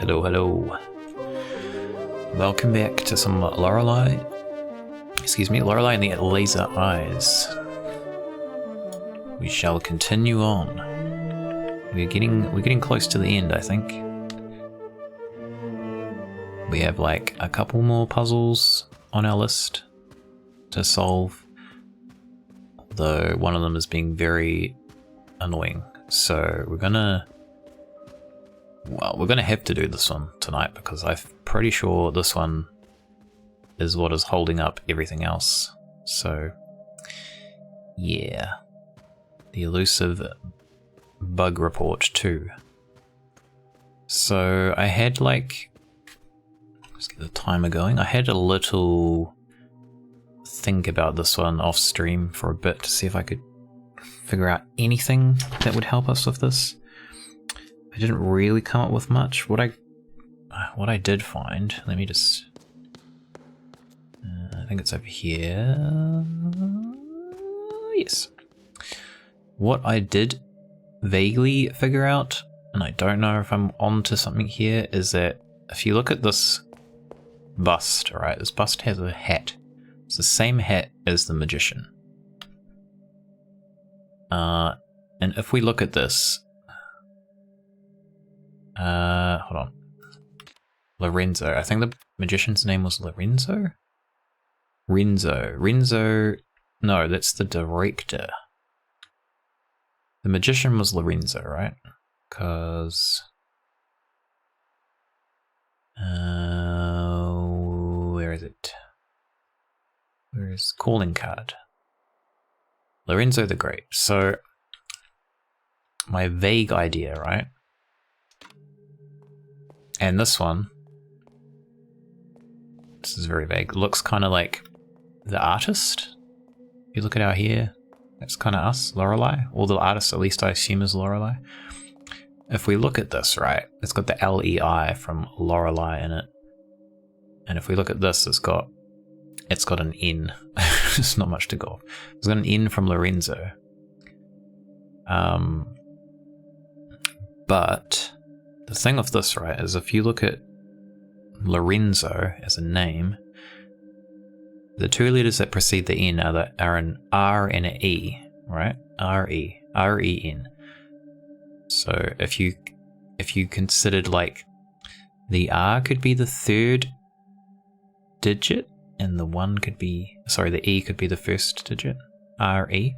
Hello, hello. Welcome back to some Lorelai. Excuse me, Lorelai and the Laser Eyes. We shall continue on. We're getting close to the end, I think. We have like a couple more puzzles on our list to solve, though one of them is being very annoying. So we're gonna have to do this one tonight because I'm pretty sure this one is what is holding up everything else. So yeah, the elusive bug report 2. So I had like, let's get the timer going. I had a little think about this one off stream for a bit to see if I could figure out anything that would help us with this. I didn't really come up with much. What I did find, let me just, I think it's over here. Yes. What I did vaguely figure out, and I don't know if I'm onto something here, is that if you look at this bust, alright, this bust has a hat. It's the same hat as the magician. And if we look at this, hold on. Lorenzo. I think the magician's name was Lorenzo? Renzo. No, that's the director. The magician was Lorenzo, right? Because... where is it? Where is calling card? Lorenzo the Great. So, my vague idea, right? And this one, this is very vague, looks kind of like the artist. You look at our hair, that's kind of us, Lorelai. Or the artist, at least I assume, is Lorelai. If we look at this, right, it's got the LEI from Lorelai in it. And if we look at this, it's got an N. There's not much to go off. It's got an N from Lorenzo. But the thing of this, right, is if you look at Lorenzo as a name, the two letters that precede the N are an R and an E, right? R-E-N. So if you considered like the R could be the third digit and the E could be the first digit, R-E.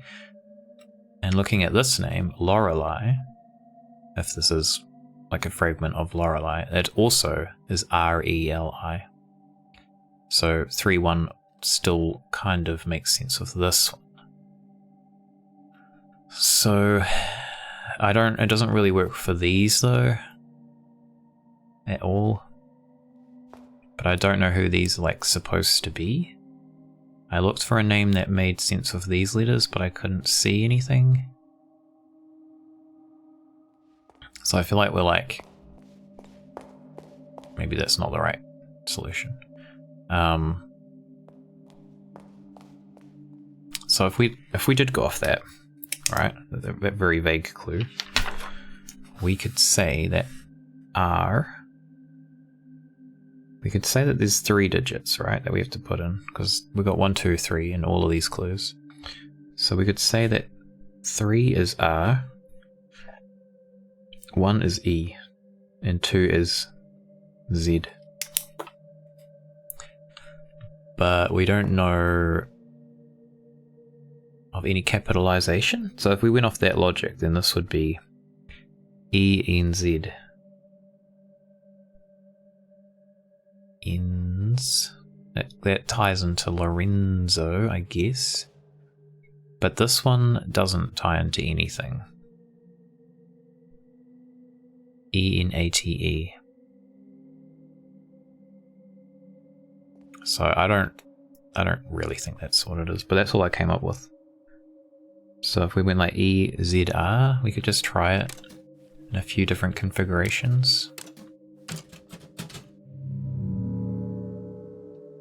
And looking at this name, Lorelai, if this is like a fragment of Lorelai, it also is R-E-L-I. So 3-1 still kind of makes sense with this one. So it doesn't really work for these though at all. But I don't know who these are like supposed to be. I looked for a name that made sense with these letters, but I couldn't see anything. So I feel like we're like, maybe that's not the right solution. So if we did go off that, right, that very vague clue, we could say that we could say that there's 3 digits, right, that we have to put in, because we've got 1, 2, 3 in all of these clues. So we could say that 3 is R, 1 is E, and 2 is Z. But we don't know of any capitalization. So if we went off that logic, then this would be E-N-Z. Ends. That ties into Lorenzo, I guess. But this one doesn't tie into anything. E-N-A-T-E. So I don't really think that's what it is, but that's all I came up with. So if we went like E-Z-R, we could just try it in a few different configurations.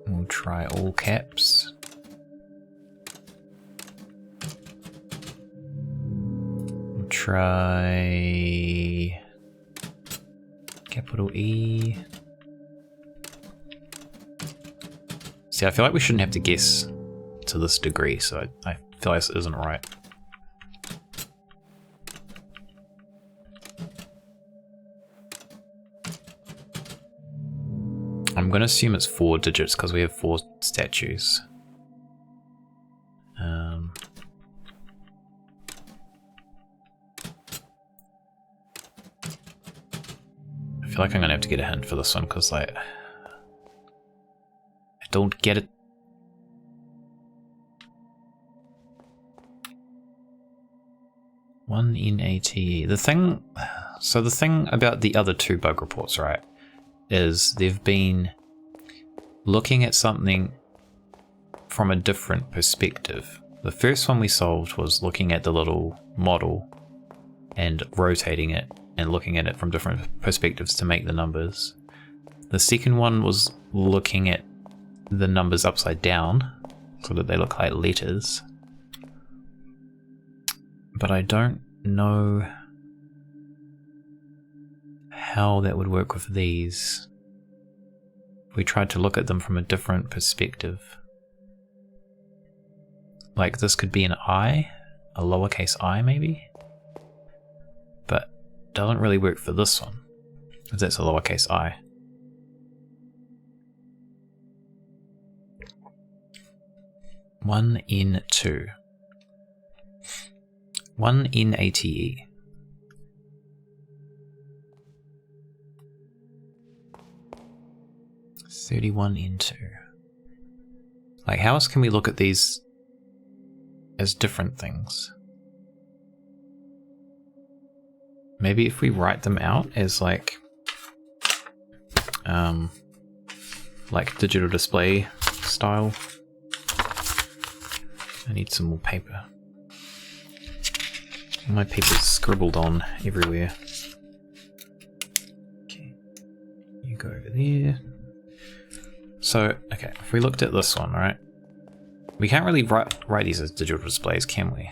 We'll try all caps. We'll try Capital E. See, I feel like we shouldn't have to guess to this degree, so I feel like this isn't right. I'm going to assume it's 4 digits because we have 4 statues. I feel like I'm going to have to get a hint for this one because, like, I don't get it. One NATE. The thing about the other 2 bug reports, right, is they've been looking at something from a different perspective. The first one we solved was looking at the little model and rotating it and looking at it from different perspectives to make the numbers. The second one was looking at the numbers upside down so that they look like letters. But I don't know how that would work with these. We tried to look at them from a different perspective. Like this could be an I, a lowercase I maybe, but doesn't really work for this one, because that's a lowercase I. One in 2. 1 NATE. $31 into. Like, how else can we look at these as different things? Maybe if we write them out as like digital display style. I need some more paper. My paper's scribbled on everywhere. Okay, you go over there. So, okay, if we looked at this one, right? We can't really write these as digital displays, can we?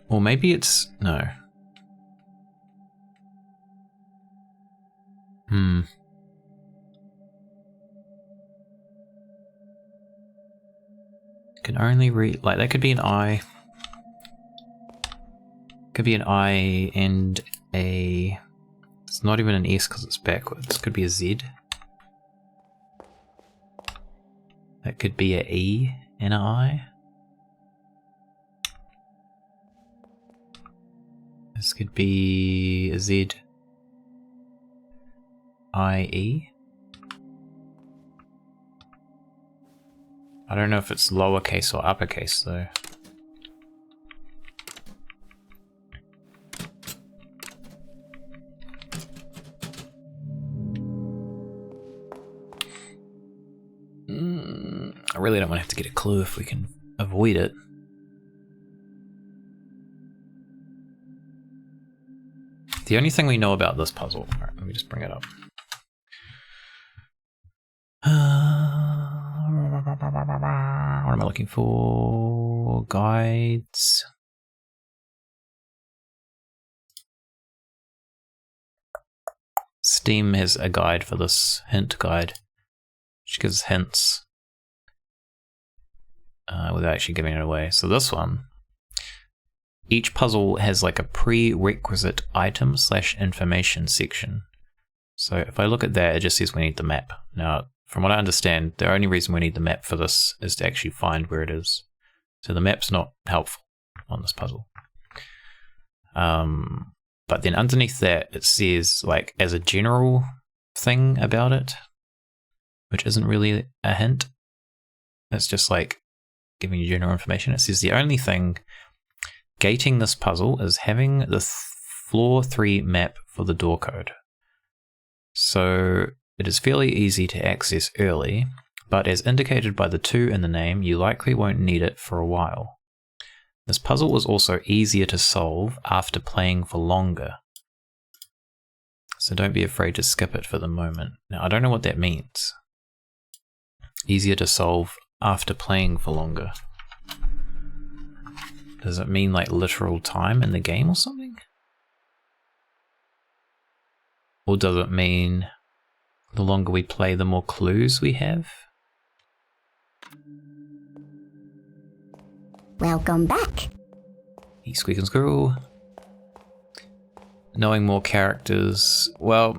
Or maybe it's... no. Can only read... like, that could be an I. Could be an I and a... it's not even an S because it's backwards. Could be a Z. That could be a E and an I. This could be a Z. I-E. I don't know if it's lowercase or uppercase though. I really don't want to have to get a clue if we can avoid it. The only thing we know about this puzzle... alright, let me just bring it up. What am I looking for? Guides. Steam has a guide for this, hint guide, which gives hints without actually giving it away. So this one, each puzzle has like a prerequisite item / information section. So if I look at that, it just says we need the map. Now, from what I understand, the only reason we need the map for this is to actually find where it is. So the map's not helpful on this puzzle. But then underneath that, it says, like, as a general thing about it, which isn't really a hint. It's just like giving you general information. It says the only thing gating this puzzle is having the floor 3 map for the door code. So it is fairly easy to access early, but as indicated by the 2 in the name, you likely won't need it for a while. This puzzle was also easier to solve after playing for longer. So don't be afraid to skip it for the moment. Now, I don't know what that means. Easier to solve after playing for longer. Does it mean like literal time in the game or something? Or does it mean the longer we play, the more clues we have? Welcome back. Hey, Squeak and Squirrel. Knowing more characters. Well,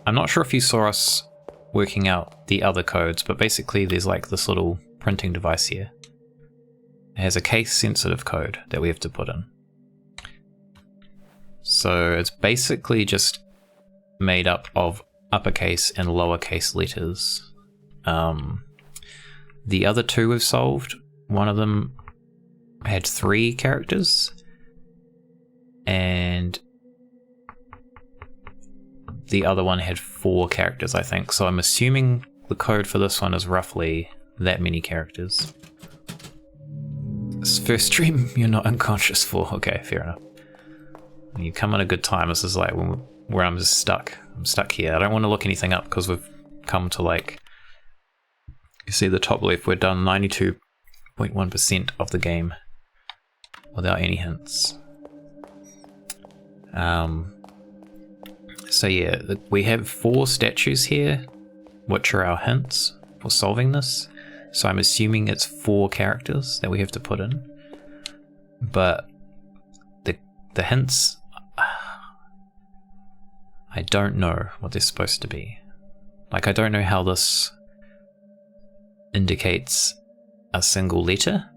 I'm not sure if you saw us working out the other codes, but basically there's like this little printing device here. It has a case-sensitive code that we have to put in. So it's basically just made up of uppercase and lowercase letters. The other two we've solved, one of them had 3 characters, and the other one had 4 characters, I think. So I'm assuming the code for this one is roughly that many characters. This first stream you're not unconscious for. Okay, fair enough. You come at a good time. This is like where I'm just stuck. I'm stuck here. I don't want to look anything up because we've come to, like, you see the top left, we're done 92.1% of the game without any hints. So yeah, we have 4 statues here, which are our hints for solving this. So I'm assuming it's 4 characters that we have to put in. But the hints, I don't know what they're supposed to be. Like, I don't know how this indicates a single letter,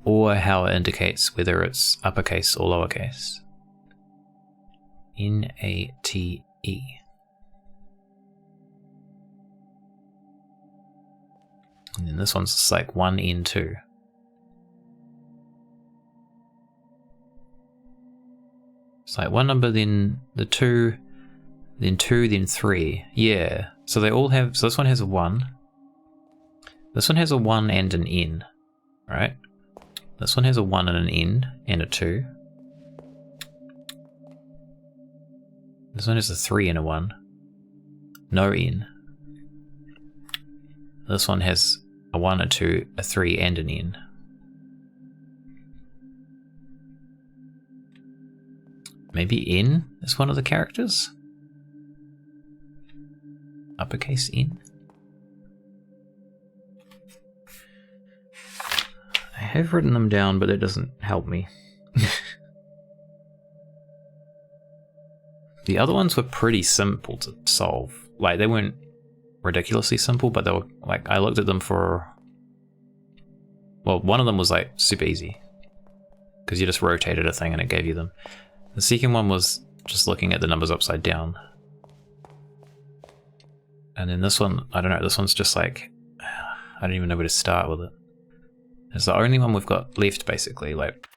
or how it indicates whether it's uppercase or lowercase. N-A-T-E. And then this one's just like 1N2. It's like one number, then the 2, then 2, then 3. Yeah. So they all have, so this one has a 1. This one has a 1 and an N, right? This one has a 1 and an N and a 2. This one has a 3 and a 1. No N. This one has a 1, a 2, a 3 and an N. Maybe N is one of the characters? Uppercase N? I have written them down, but it doesn't help me. The other ones were pretty simple to solve. Like, they weren't ridiculously simple, but they were, like, I looked at them for... Well, one of them was, like, super easy. Because you just rotated a thing and it gave you them. The second one was just looking at the numbers upside down. And then this one, I don't know, this one's just like... I don't even know where to start with it. It's the only one we've got left, basically, like,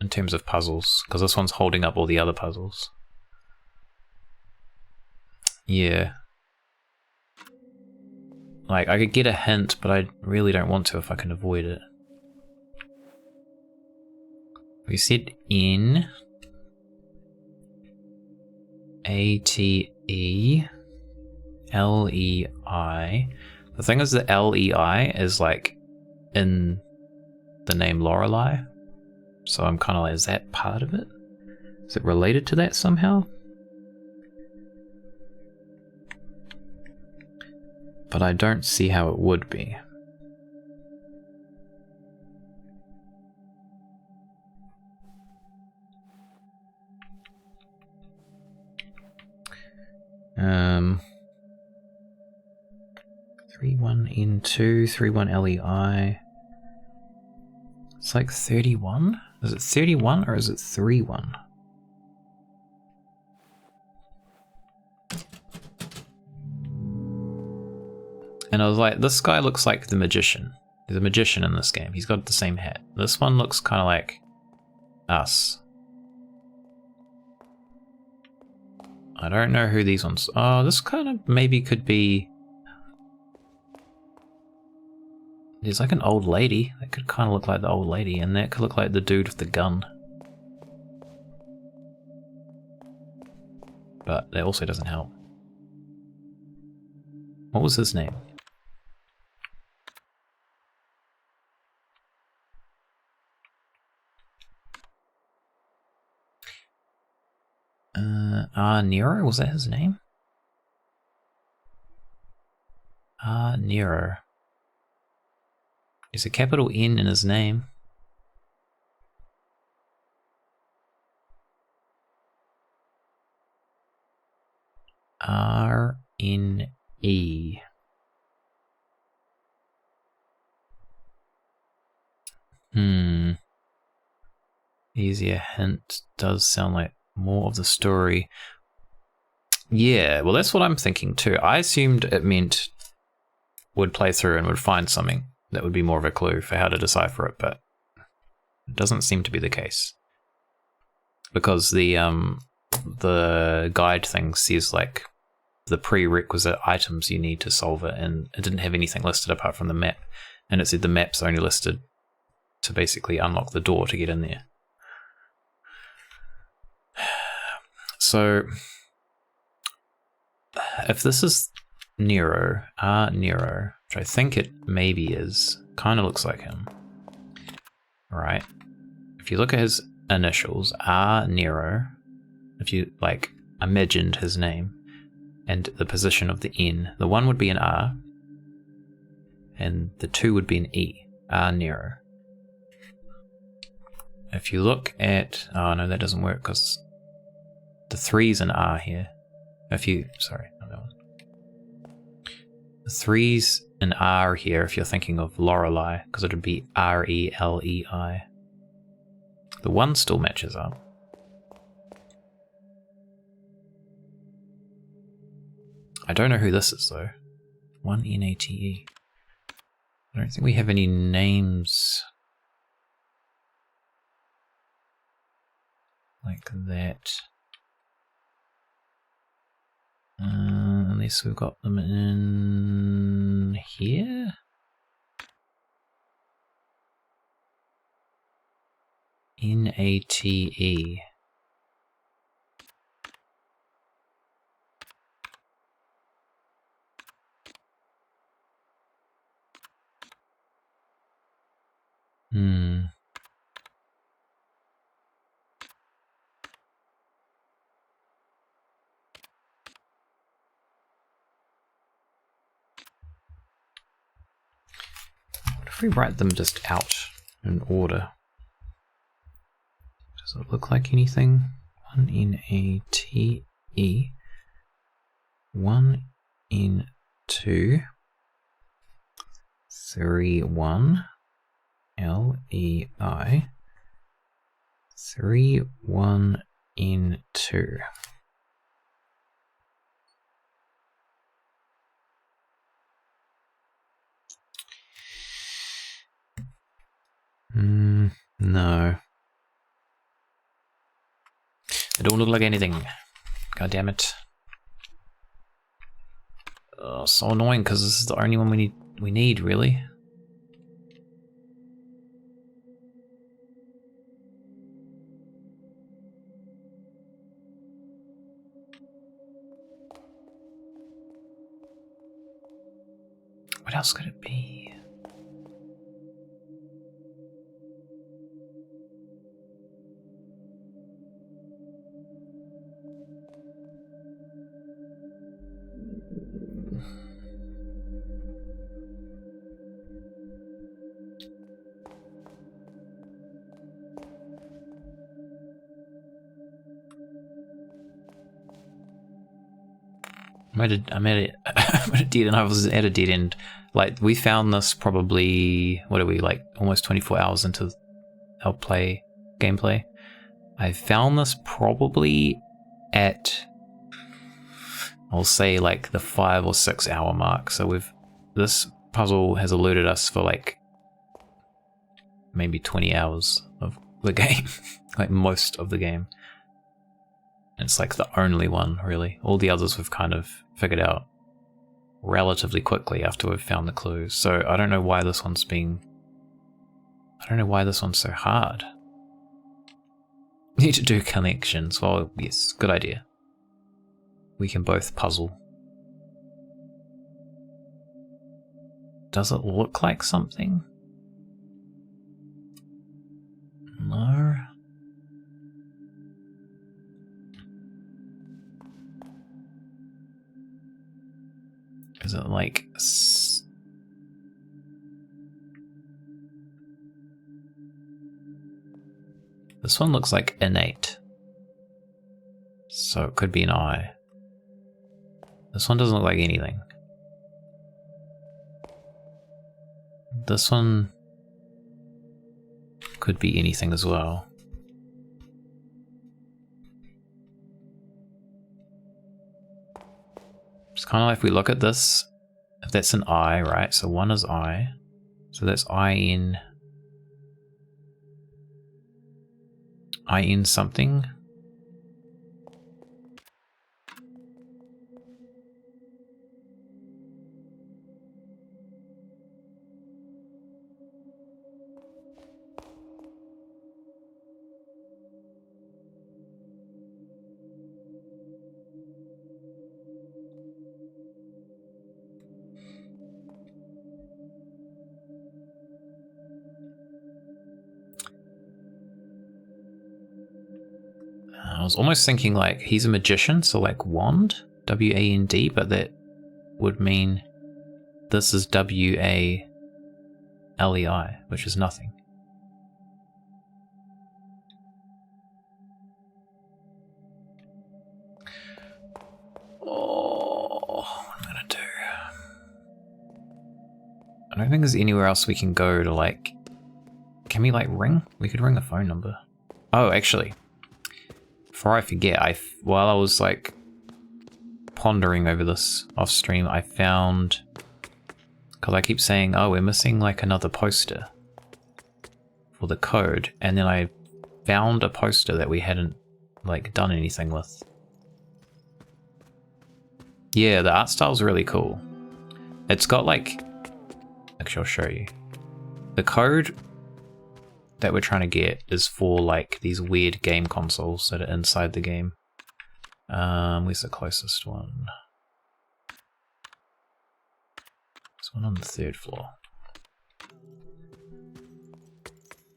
in terms of puzzles. Because this one's holding up all the other puzzles. Yeah. Like, I could get a hint, but I really don't want to if I can avoid it. We said N. A-T-E-L-E-I. The thing is, the L-E-I is like in the name Lorelai. So I'm kind of like, is that part of it? Is it related to that somehow? But I don't see how it would be. Um, 31N2, 31LEI. It's like 31? Is it 31 or is it 31? And I was like, this guy looks like the magician. There's a magician in this game. He's got the same hat. This one looks kind of like us. I don't know who these ones... Oh, this kind of maybe could be... There's like an old lady. That could kind of look like the old lady. And that could look like the dude with the gun. But that also doesn't help. What was his name? Nero? Was that his name? Nero. There's a capital N in his name. R-N-E. Easier hint does sound like more of the story. Yeah, well, that's what I'm thinking too. I assumed it meant would play through and would find something that would be more of a clue for how to decipher it, but it doesn't seem to be the case. Because the guide thing says like the prerequisite items you need to solve it, and it didn't have anything listed apart from the map, and it said the map's only listed to basically unlock the door to get in there. So if this is Nero, Nero, which I think it maybe is, kind of looks like him, right? If you look at his initials, R Nero, if you like imagined his name and the position of the N, the 1 would be an R and the 2 would be an E, R Nero. If you look at, oh no, that doesn't work because the 3's an R here. Sorry, not that one. The 3's an R here if you're thinking of Lorelai, because it would be R-E-L-E-I. The 1 still matches up. I don't know who this is though. 1-N-A-T-E. I don't think we have any names like that. Unless we've got them in here? N-A-T-E. What if we write them just out in order? Does it look like anything? 1-N-A-T-E. 1-N-2. 3-1. L-E-I. 3-1-N-2. No. It don't look like anything. God damn it. Oh, so annoying because this is the only one we need really. What else could it be? I'm at a dead end. I was at a dead end. Like, we found this probably, what are we, like almost 24 hours into our gameplay. I found this probably at, I'll say like the 5 or 6 hour mark. So this puzzle has eluded us for like maybe 20 hours of the game, like most of the game. It's like the only one, really. All the others we've kind of figured out relatively quickly after we've found the clues. So I don't know why this one's so hard. Need to do connections. Well, yes, good idea. We can both puzzle. Does it look like something? No. Is it like... This one looks like innate. So it could be an eye. This one doesn't look like anything. This one could be anything as well. It's kind of like if we look at this, if that's an eye, right? So one is eye. So that's IN something. I was almost thinking like he's a magician, so like wand, W-A-N-D, but that would mean this is W-A-L-E-I, which is nothing. Oh, what am I gonna do? I don't think there's anywhere else we can go to like... Can we like ring? We could ring a phone number. Oh, actually. Before I forget, while I was like pondering over this off stream, I found, because I keep saying, oh, we're missing like another poster for the code, and then I found a poster that we hadn't like done anything with. Yeah, the art style's really cool. It's got like, actually I'll show you. The code that we're trying to get is for like these weird game consoles that are inside the game. Where's the closest one? There's one on the 3rd floor.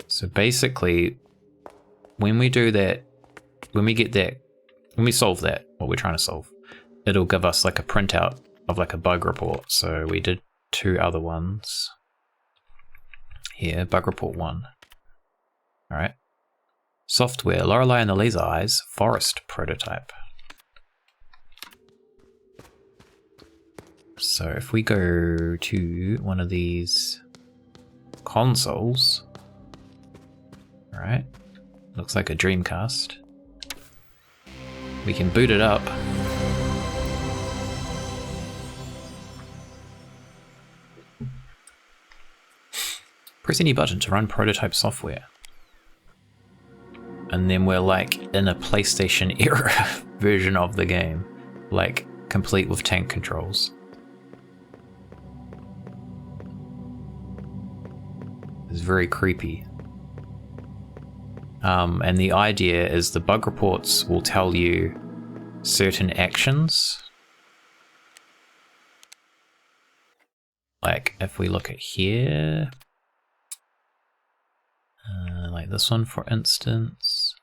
So basically, when we do that, when we solve that, what we're trying to solve, it'll give us like a printout of like a bug report. So we did 2 other ones. Here, bug report 1. Alright. Software, Lorelai and the Laser Eyes, forest prototype. So if we go to one of these consoles, alright, looks like a Dreamcast. We can boot it up. Press any button to run prototype software. And then we're like in a PlayStation era version of the game, like complete with tank controls. It's very creepy. And the idea is the bug reports will tell you certain actions. Like if we look at here, like this one for instance,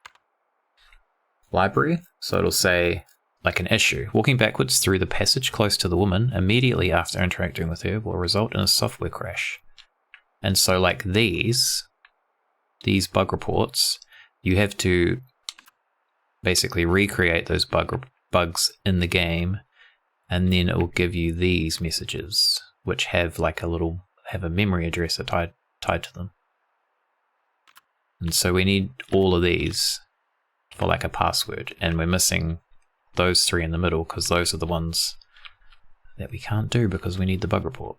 library. So it'll say like an issue. Walking backwards through the passage close to the woman immediately after interacting with her will result in a software crash. And so like these bug reports, you have to basically recreate those bugs in the game, and then it will give you these messages, which have like have a memory address tied to them. And so we need all of these for like a password, and we're missing those 3 in the middle because those are the ones that we can't do because we need the bug report.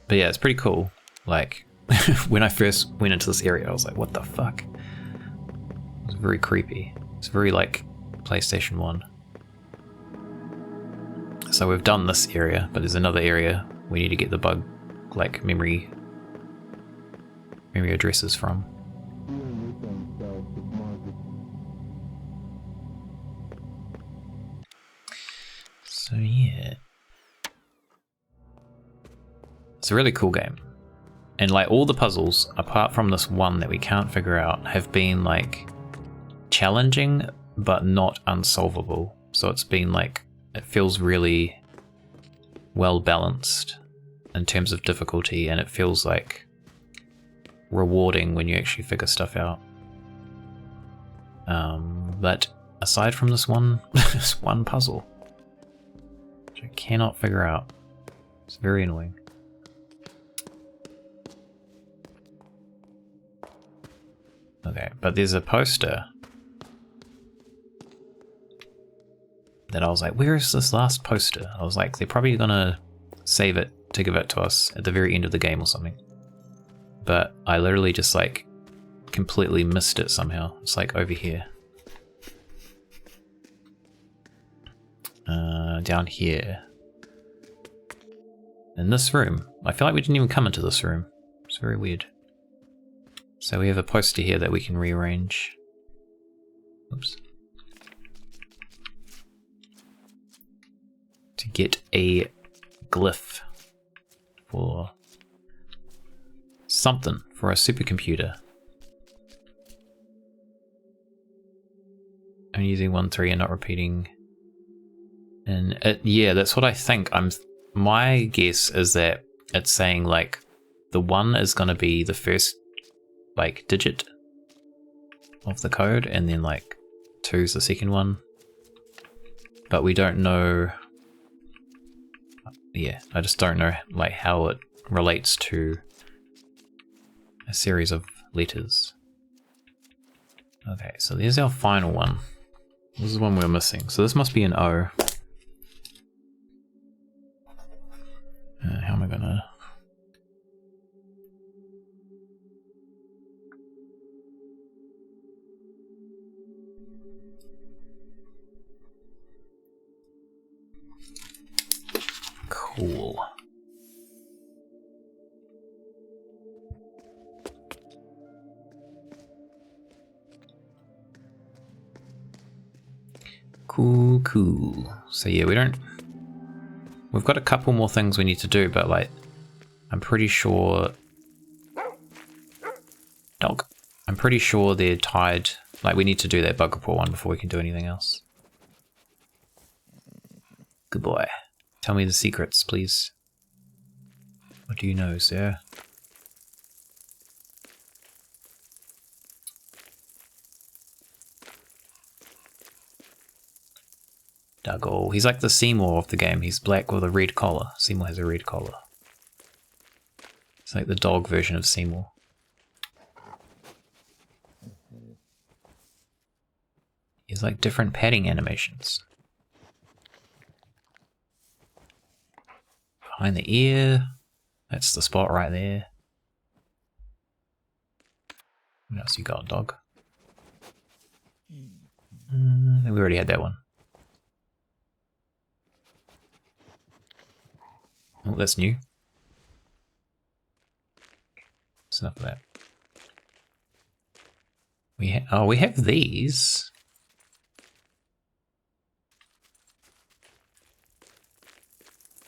But yeah, it's pretty cool. Like, when I first went into this area, I was like, what the fuck? It was very creepy. It's very like PlayStation 1. So we've done this area, but there's another area we need to get the bug, like, memory addresses from. So yeah. It's a really cool game. And like all the puzzles, apart from this one that we can't figure out, have been like challenging but not unsolvable. So it's been like It feels really well balanced in terms of difficulty, and it feels like rewarding when you actually figure stuff out. But aside from this one puzzle, which I cannot figure out, it's very annoying. Okay, but there's a poster that I was like, where is this last poster? I was like, they're probably gonna save it to give it to us at the very end of the game or something. But I literally just like completely missed it somehow. It's like over here. Down here. In this room. I feel like we didn't even come into this room. It's very weird. So we have a poster here that we can rearrange. Oops. To get a glyph for something for a supercomputer. I'm using 1-3 and not repeating. And yeah, that's what I think. My guess is that it's saying like the 1 is going to be the first like digit of the code, and then like 2 is the second one. But we don't know. Yeah, I just don't know like how it relates to a series of letters. Okay, so there's our final one. This is the one we're missing. So this must be an O. How am I gonna... Cool. Cool. So yeah, we've got a couple more things we need to do, but like, I'm pretty sure... Dog. I'm pretty sure they're tied. Like, we need to do that bug report one before we can do anything else. Good boy. Tell me the secrets, please. What do you know, sir? Duggle. He's like the Seymour of the game. He's black with a red collar. Seymour has a red collar. It's like the dog version of Seymour. He's like different padding animations. Behind the ear. That's the spot right there. What else you got, dog? I think we already had that one. Oh, that's new. That's enough of that. We have these.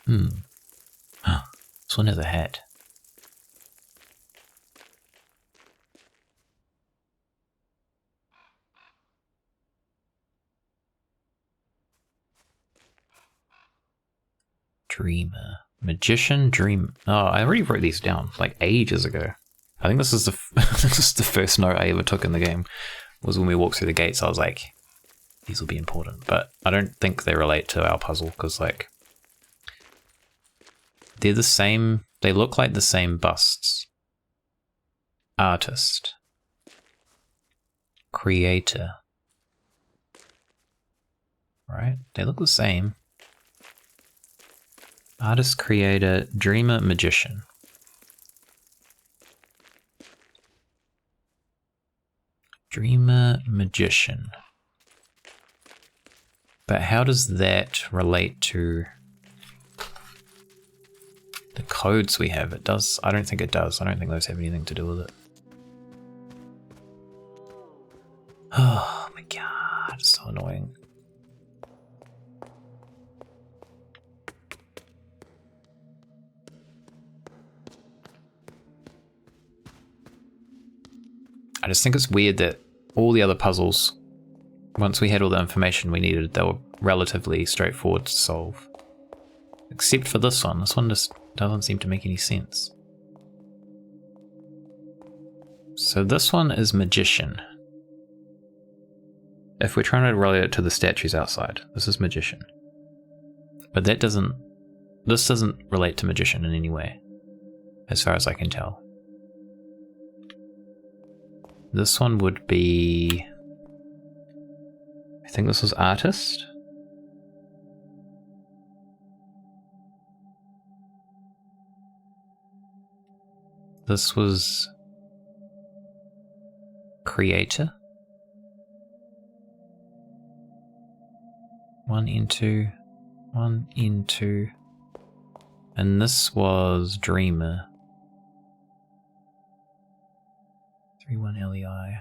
This one has a hat. Dreamer. Magician, dream. Oh, I already wrote these down like ages ago. I think this is this is the first note I ever took in the game. Was when we walked through the gates. I was like, these will be important, but I don't think they relate to our puzzle because like they're the same. They look like the same busts. Artist, creator, right? They look the same. Artist, creator, dreamer, magician. Dreamer, magician. But how does that relate to the codes we have? It does. I don't think it does. I don't think those have anything to do with it. Oh my god, it's so annoying. I just think it's weird that all the other puzzles once we had all the information we needed, they were relatively straightforward to solve. Except for this one. This one just doesn't seem to make any sense. So this one is Magician. If we're trying to relate it to the statues outside, this is Magician. But that doesn't... This doesn't relate to Magician in any way, as far as I can tell. This one would be... I think this was Artist. This was Creator. 1 into, 1 into, and this was Dreamer. 3-1 LEI.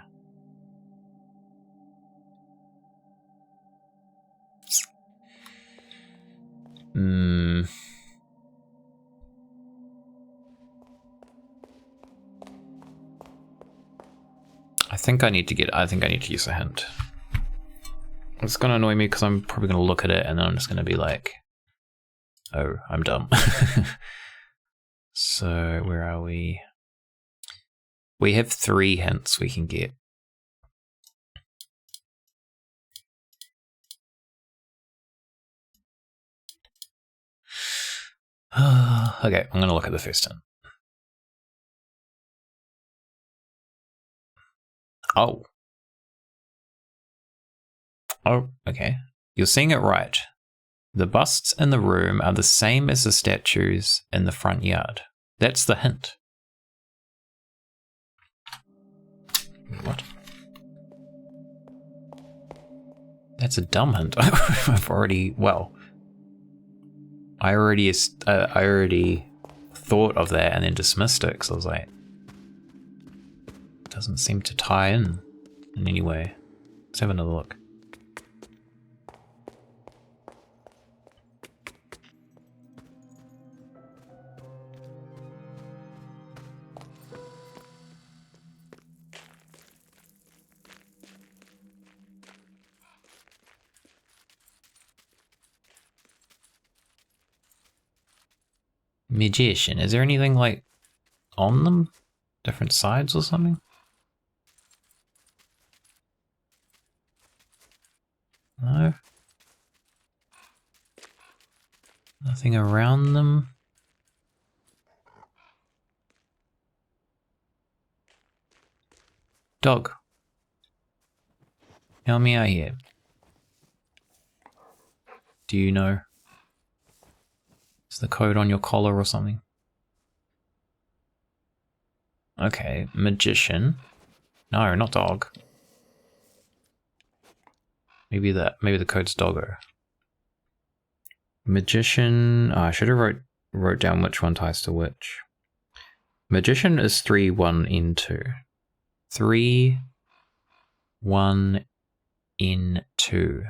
I think I need to use a hint. It's gonna annoy me because I'm probably gonna look at it and then I'm just gonna be like, oh, I'm dumb. So where are we? We have 3 hints we can get. Okay, I'm gonna look at the first hint. Oh. Oh, okay. You're seeing it right. The busts in the room are the same as the statues in the front yard. That's the hint. What? That's a dumb hint. I've already, well, I already thought of that and then dismissed it because I was like, it doesn't seem to tie in any way. Let's have another look. Magician. Is there anything like on them? Different sides or something? No. Nothing around them. Dog. Help me out here. Do you know? Is the code on your collar or something? Okay, Magician. No, not dog. Maybe the code's doggo. Magician. Oh, I should have wrote down which one ties to which. Magician is 3-1 into. 3-1 into.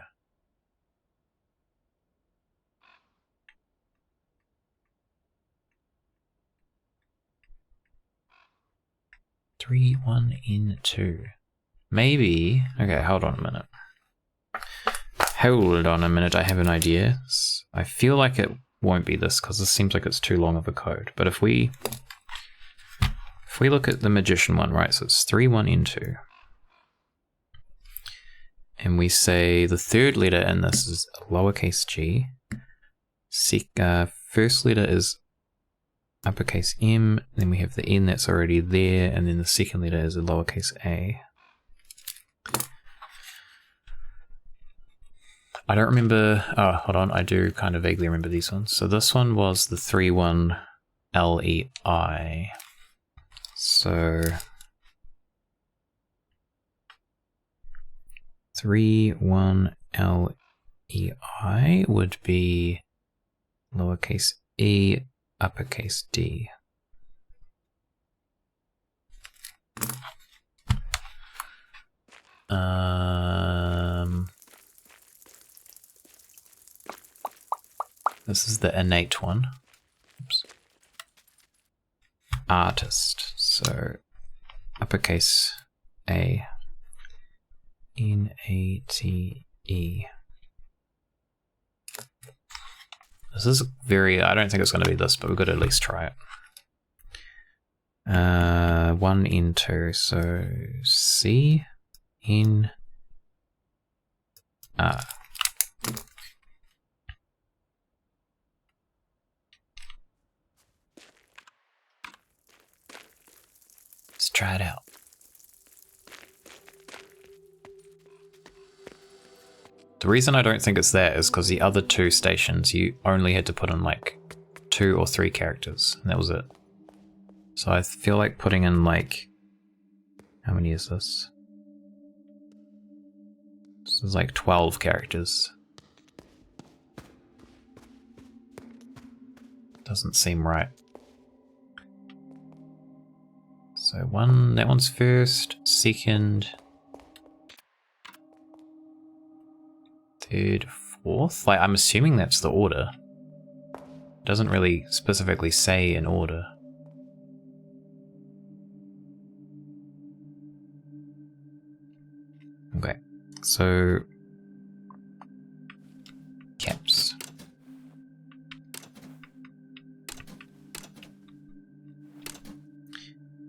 Three, 1 into. Maybe. Okay, hold on a minute. Hold on a minute, I have an idea. I feel like it won't be this because this seems like it's too long of a code. But if we look at the Magician one, right, so it's 3-1 into. And we say the third letter in this is lowercase g. First letter is uppercase M, then we have the N that's already there, and then the second letter is a lowercase a. I don't remember, oh, hold on, I do kind of vaguely remember these ones. So this one was the 3-1 LEI. So 3-1 LEI would be lowercase e, uppercase D. This is the innate one. Oops. Artist. So uppercase A, in A T E. This is very, I don't think it's going to be this, but we've got to at least try it. 1 into, so C in R. Let's try it out. The reason I don't think it's that is because the other 2 stations you only had to put in like 2 or 3 characters, and that was it. So I feel like putting in like, how many is this? This is like 12 characters. Doesn't seem right. So that one's first, second, third, fourth. Like, I'm assuming that's the order. It doesn't really specifically say an order. Okay, so caps.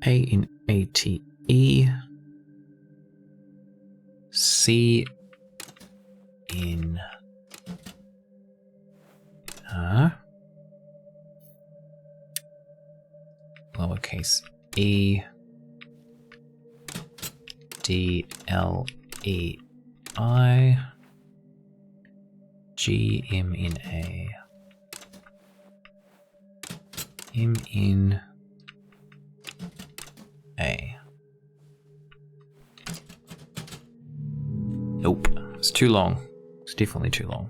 A in ATE. C in lowercase e. D L E I. G M in A. M in A. Nope, it's too long. It's definitely too long.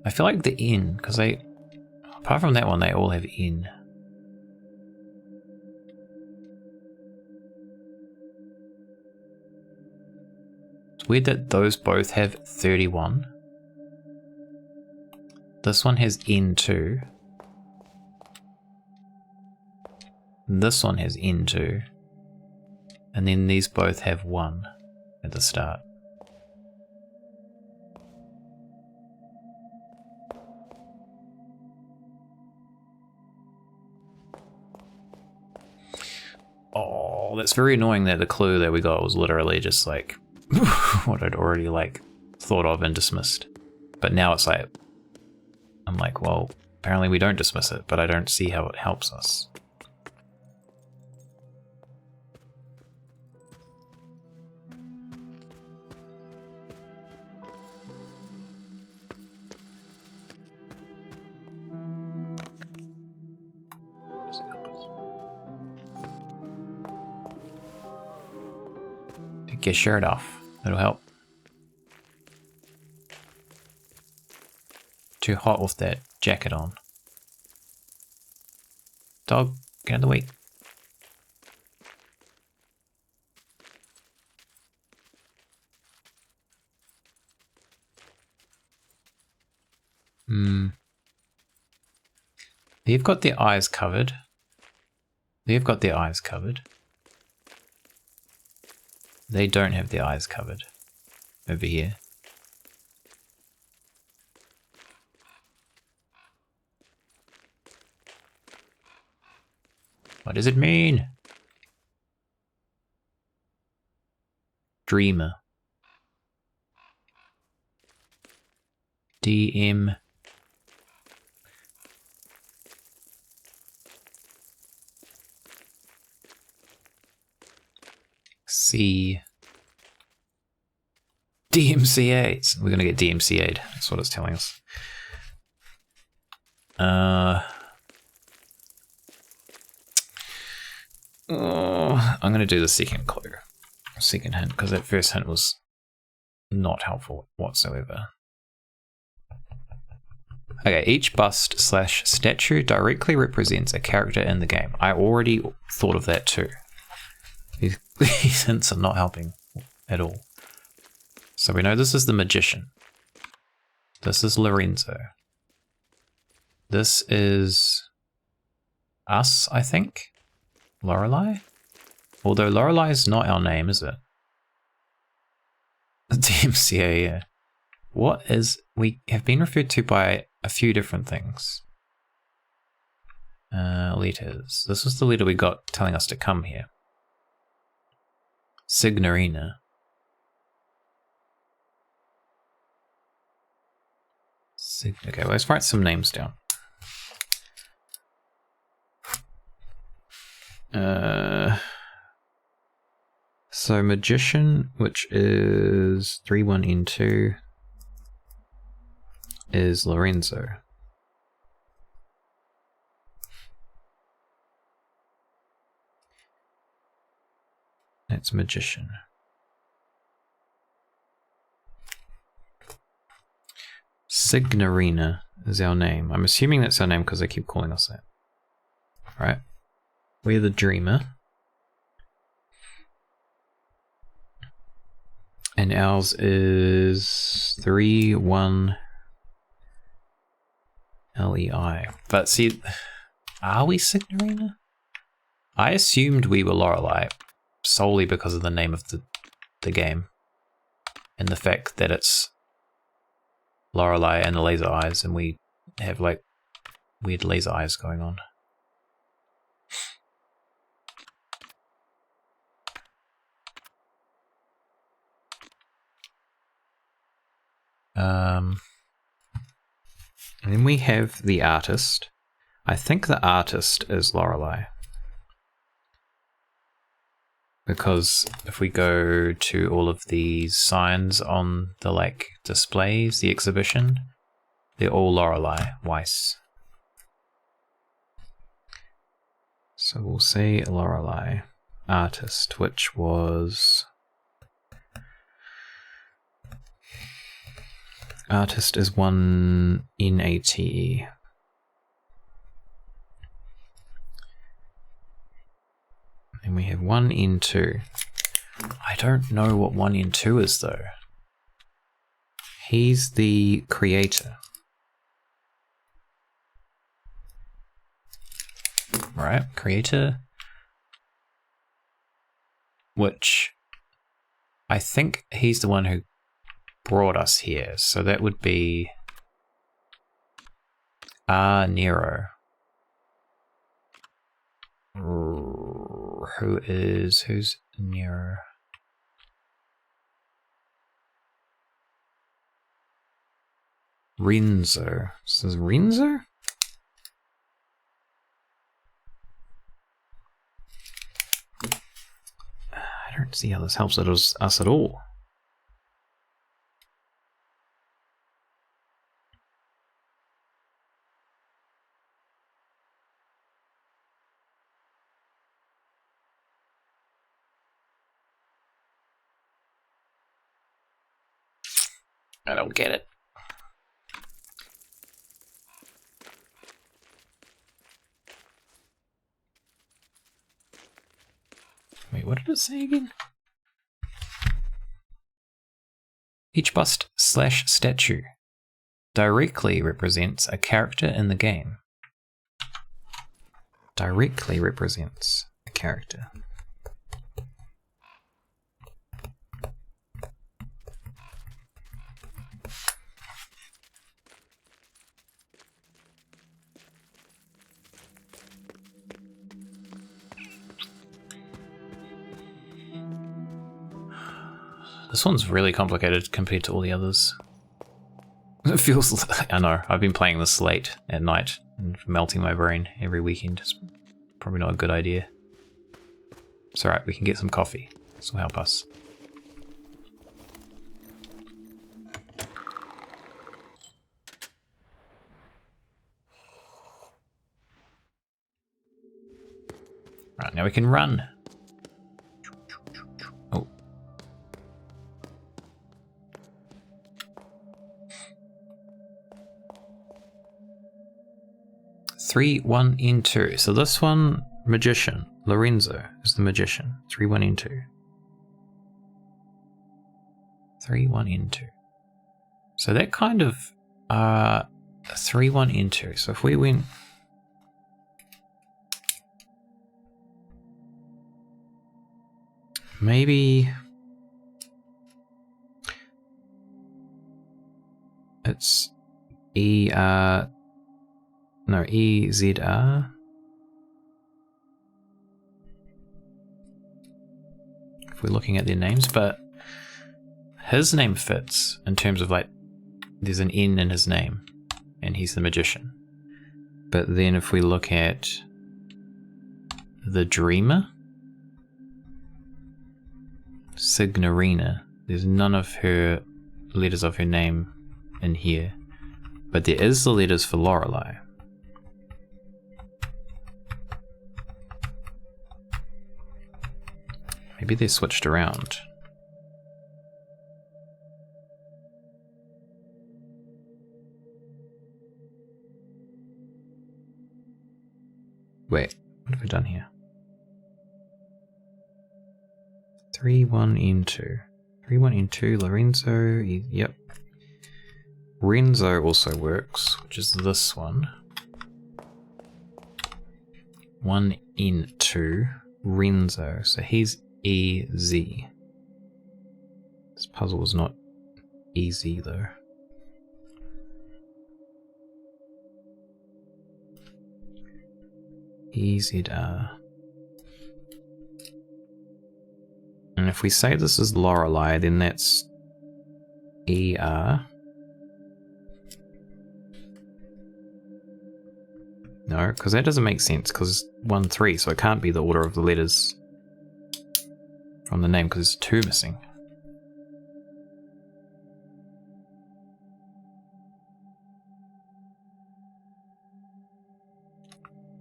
I feel like the N, because apart from that one, they all have N. It's weird that those both have 31. This one has N too. And this one has N too. And then these both have 1 at the start. Oh, that's very annoying that the clue that we got was literally just like what I'd already like thought of and dismissed. But now it's like, I'm like, well, apparently we don't dismiss it, but I don't see how it helps us. Take your shirt off. That'll help. Too hot with that jacket on. Dog, get out of the way. They've got their eyes covered. They've got their eyes covered. They don't have their eyes covered. Over here. What does it mean? Dreamer. DM. C. DMCA. We're gonna get DMCA'd. That's what it's telling us. I'm gonna do the second clue. Second hint, because that first hint was not helpful whatsoever. Okay, each bust slash statue directly represents a character in the game. I already thought of that too. These hints are not helping at all. So we know this is the magician. This is Lorenzo. This is us, I think. Lorelai? Although Lorelai is not our name, is it? DMCA, yeah. What is... We have been referred to by a few different things. Letters. This was the letter we got telling us to come here. Signorina. Okay, well, let's write some names down. So magician, which is 31N2, is Lorenzo. That's magician. Signorina is our name. I'm assuming that's our name because they keep calling us that. Right. We're the dreamer. And ours is 31 LEI. But see, are we Signorina? I assumed we were Lorelai solely because of the name of the game. And the fact that it's Lorelai and the laser eyes, and we have like weird laser eyes going on. And then we have the artist. I think the artist is Lorelai. Because if we go to all of these signs on the like displays, the exhibition, they're all Lorelai Weiss. So we'll say Lorelai artist, which was artist is 1 NATE. And we have 1 N2. I don't know what 1 N2 is though. He's the creator. Right, creator. Which I think he's the one who brought us here. So that would be Nero. Who's Nero? Renzo. This is Renzo? I don't see how this helps us at all. I don't get it. Wait, what did it say again? Each bust slash statue directly represents a character in the game. Directly represents a character. This one's really complicated compared to all the others. It feels, I know, I've been playing this late at night and melting my brain every weekend. It's probably not a good idea. It's alright, we can get some coffee. This will help us. Right, now we can run. Oh. 3-1-N2. So this one, magician. Lorenzo is the magician. 3-1-N2. 3-1-N2. So that kind of 3-1-N2. So if we went maybe it's EZR. If we're looking at their names, but his name fits in terms of like there's an N in his name and he's the magician. But then if we look at the dreamer, Signorina, there's none of her letters of her name in here, but there is the letters for Lorelai. Maybe they switched around. Wait, what have we done here? 3-1-N2. 3-1-N2, Lorenzo, yep. Renzo also works, which is this one. 1-N2, Renzo, so he's EZ. This puzzle was not easy though. EZR. And if we say this is Lorelai, then that's ER. No, because that doesn't make sense, because 1-3, so it can't be the order of the letters from the name, because there's 2 missing.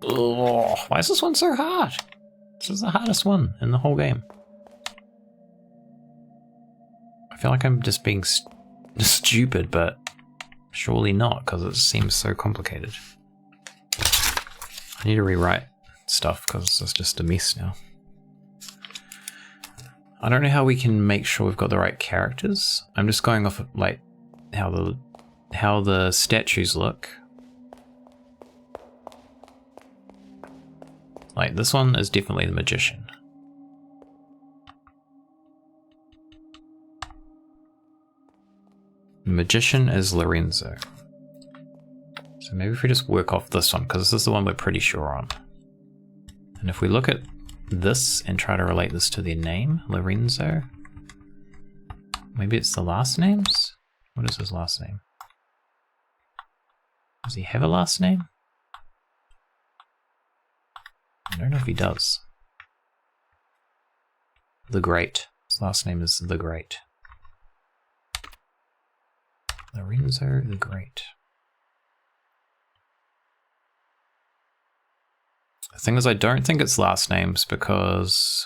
Oh, why is this one so hard? This is the hardest one in the whole game. I feel like I'm just being stupid, but surely not, because it seems so complicated. I need to rewrite stuff because it's just a mess now. I don't know how we can make sure we've got the right characters. I'm just going off of like how the statues look. Like this one is definitely the magician. The magician is Lorenzo. So maybe if we just work off this one, because this is the one we're pretty sure on. And if we look at this and try to relate this to their name, Lorenzo, maybe it's the last names? What is his last name? Does he have a last name? I don't know if he does. The Great. His last name is The Great. Lorenzo the Great. The thing is, I don't think it's last names because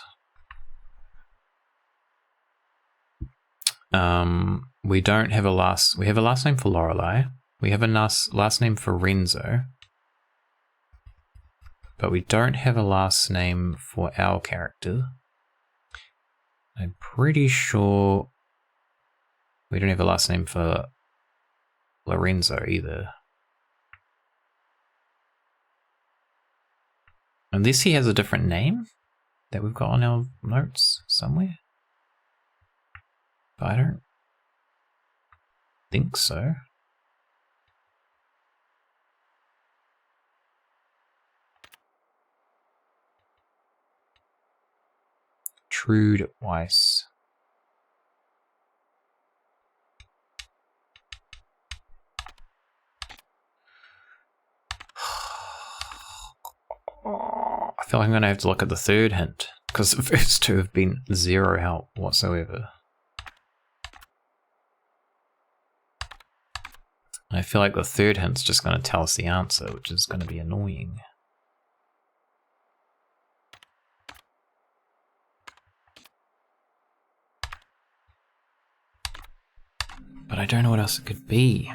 we don't have a last. We have a last name for Lorelai. We have a last name for Renzo, but we don't have a last name for our character. I'm pretty sure we don't have a last name for Lorenzo either. Unless he has a different name that we've got on our notes somewhere. But I don't think so. Trude Weiss. I feel like I'm going to have to look at the third hint, because the first two have been zero help whatsoever. And I feel like the third hint's just going to tell us the answer, which is going to be annoying. But I don't know what else it could be.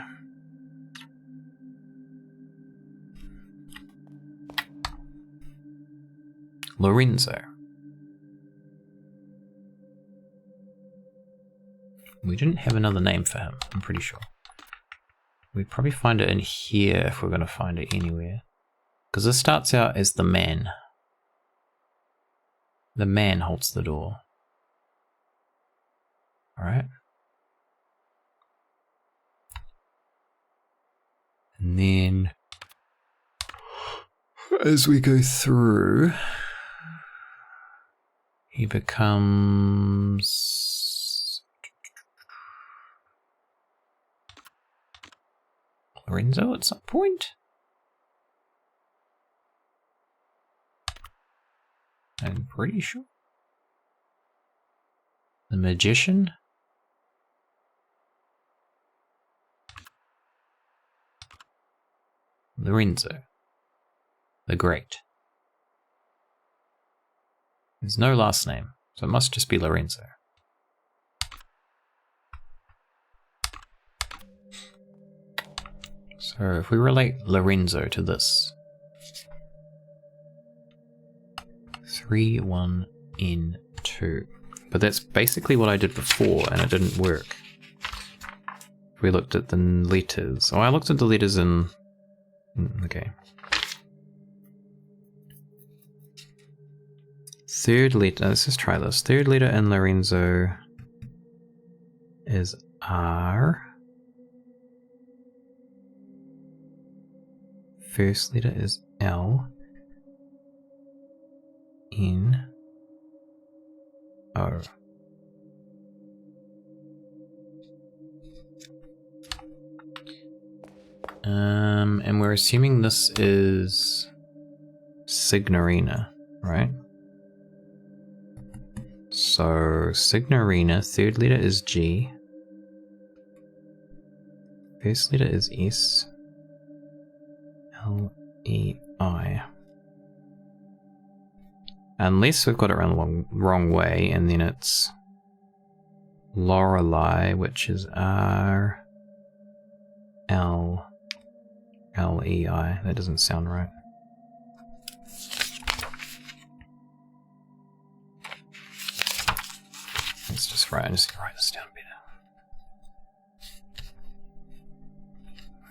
Lorenzo. We didn't have another name for him, I'm pretty sure. We'd probably find it in here if we're going to find it anywhere. Because this starts out as the man. The man holds the door. Alright. And then, as we go through, he becomes Lorenzo at some point? I'm pretty sure. The magician? Lorenzo. The Great. There's no last name, so it must just be Lorenzo. So if we relate Lorenzo to this, 3, 1, N, 2. But that's basically what I did before, and it didn't work. We looked at the letters. Oh, I looked at the letters in... Okay. Third letter, let's just try this. Third letter in Lorenzo is R. First letter is L. N. O. And we're assuming this is Signorina, right? So Signorina, third letter is G. First letter is S. L, E, I. Unless we've got it around the wrong way, and then it's Lorelai, which is R, L, L, E, I. That doesn't sound right. Let's just write. I just need to write this down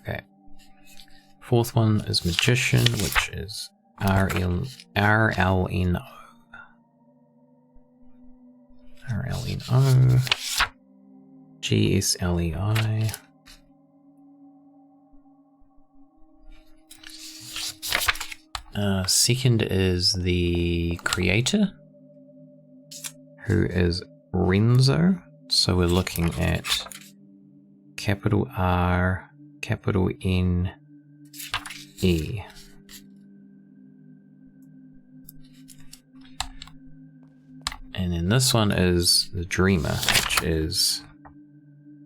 better. Okay. Fourth one is magician, which is R, L, N, O. R, L, N, O. G, S, L, E, I. Second is the creator, who is Renzo. So we're looking at capital R, capital N, E. And then this one is the dreamer, which is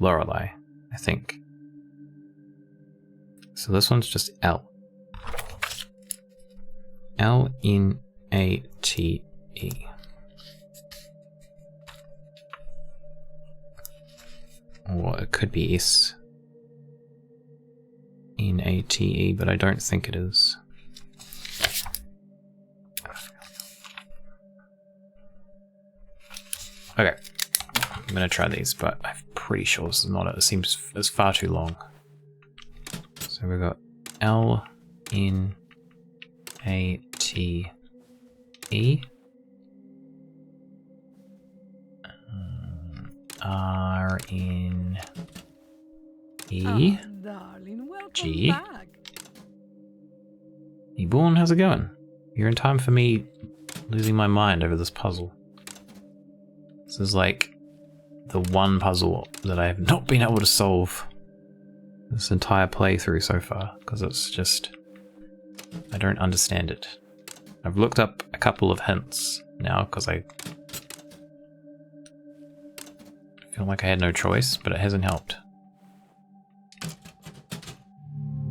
Lorelai, I think. So this one's just L. L-N-A-T-E. Or it could be S-N-A-T-E, but I don't think it is. Okay, I'm gonna try these, but I'm pretty sure this is not it. It seems it's far too long. So we've got L-N-A-T-E, R-N-E, G. Eborn, how's it going? You're in time for me losing my mind over this puzzle. This is like the one puzzle that I have not been able to solve this entire playthrough so far, because it's just... I don't understand it. I've looked up a couple of hints now, because I feel like I had no choice, but it hasn't helped.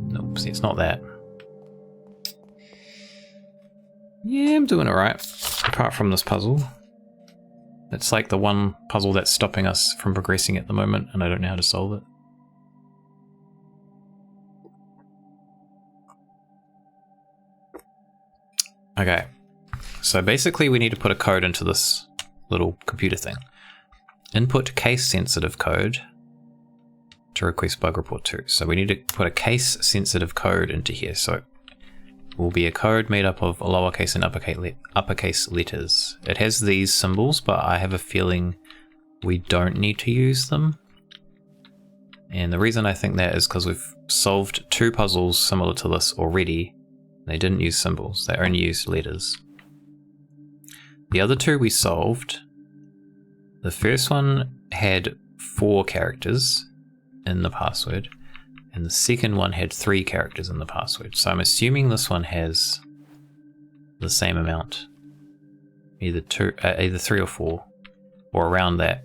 Nope, see, it's not that. Yeah, I'm doing alright, apart from this puzzle. It's like the one puzzle that's stopping us from progressing at the moment, and I don't know how to solve it. Okay, So basically we need to put a code into this little computer thing. Input case sensitive code to request bug report 2. So we need to put a case sensitive code into here. So it will be a code made up of lowercase and uppercase letters. It has these symbols, but I have a feeling we don't need to use them. And the reason I think that is because we've solved 2 puzzles similar to this already. They didn't use symbols, they only used letters. The other 2 we solved, the first one had 4 characters in the password, and the second one had 3 characters in the password. So I'm assuming this one has the same amount, either 3 or 4, or around that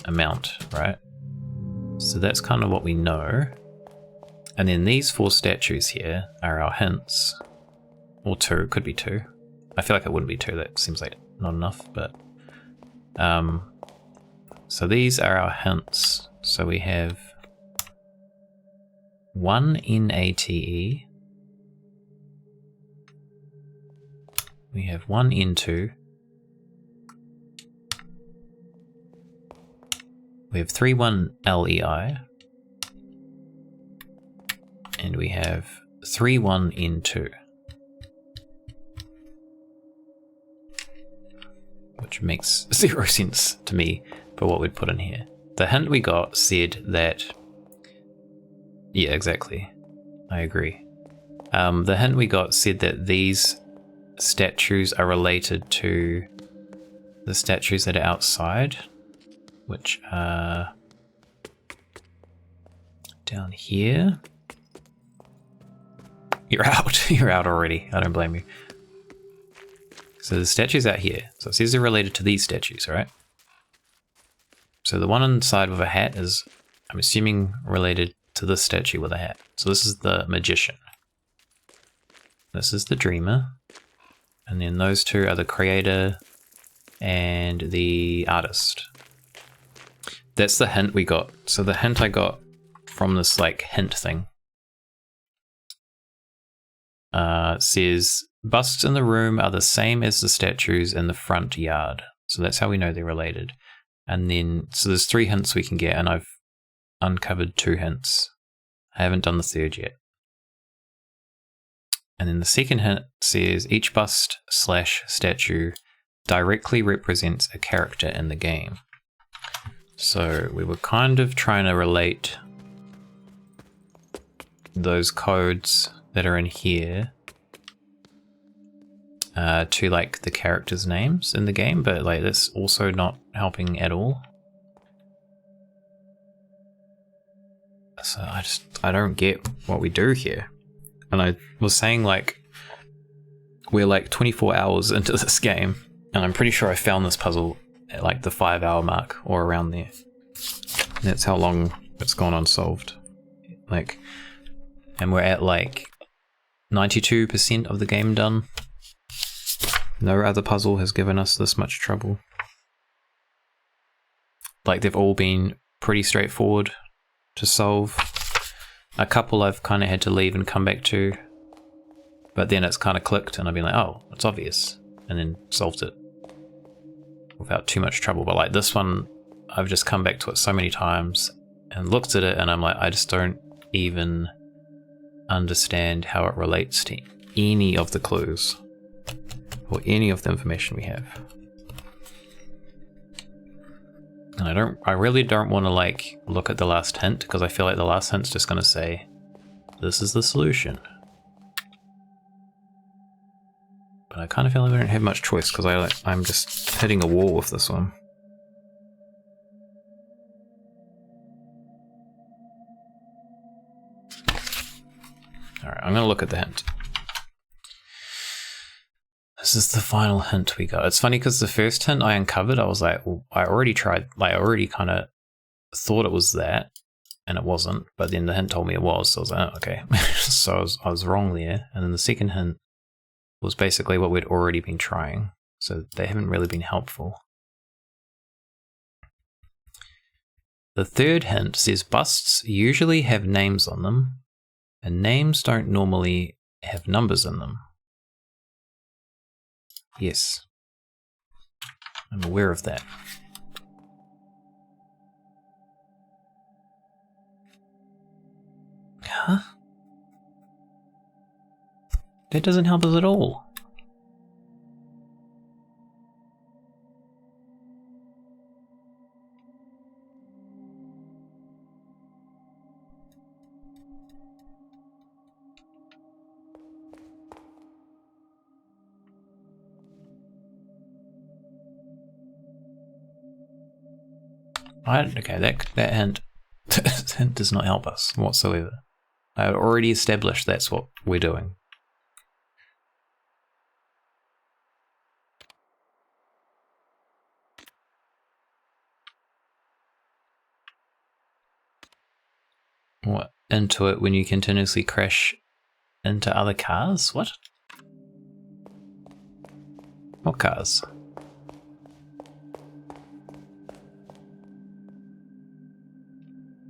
amount, right? So that's kind of what we know. And then these 4 statues here are our hints, or 2, could be 2. I feel like it wouldn't be 2, that seems like not enough, but so these are our hints. So we have 1 NATE, we have 1 N2, we have 3 1 LEI, and we have 3 1 N2. Which makes 0 sense to me for what we'd put in here. The hint we got said that... Yeah, exactly. I agree. The hint we got said that these statues are related to the statues that are outside, which are down here. You're out. You're out already. I don't blame you. So the statues out here. So it says they're related to these statues, right? So the one inside with a hat is, I'm assuming, related to this statue with a hat. So this is the magician. This is the dreamer. And then those 2 are the creator and the artist. That's the hint we got. So the hint I got from this like hint thing says busts in the room are the same as the statues in the front yard. So that's how we know they're related. And then, so there's 3 hints we can get, and I've uncovered 2 hints. I haven't done the 3rd yet. And then the second hint says each bust/statue directly represents a character in the game. So we were kind of trying to relate those codes that are in here to like the characters' names in the game, but like that's also not helping at all. So I don't get what we do here. And I was saying like we're like 24 hours into this game, and I'm pretty sure I found this puzzle at like the 5-hour mark or around there. That's how long it's gone unsolved. Like, and we're at like 92% of the game done. No other puzzle has given us this much trouble. Like, they've all been pretty straightforward to solve. A couple I've kind of had to leave and come back to, but then it's kind of clicked and I've been like, oh, it's obvious, and then solved it without too much trouble. But like this one, I've just come back to it so many times and looked at it and I'm like, I just don't even understand how it relates to any of the clues or any of the information we have. And I really don't want to like look at the last hint, because I feel like the last hint's just going to say, this is the solution. But I kind of feel like I don't have much choice, because I'm just hitting a wall with this one. Alright, I'm going to look at the hint. This is the final hint we got. It's funny because the first hint I uncovered, I was like, well, I already tried, like I already kind of thought it was that, and it wasn't, but then the hint told me it was, so I was like, oh, okay. So I was wrong there. And then the second hint was basically what we'd already been trying, so they haven't really been helpful. The third hint says busts usually have names on them, and names don't normally have numbers in them. Yes. I'm aware of that. Huh? That doesn't help us at all. Okay, that hint that hint does not help us whatsoever. I had already established that's what we're doing. What? Into it when you continuously crash into other cars? What? What cars?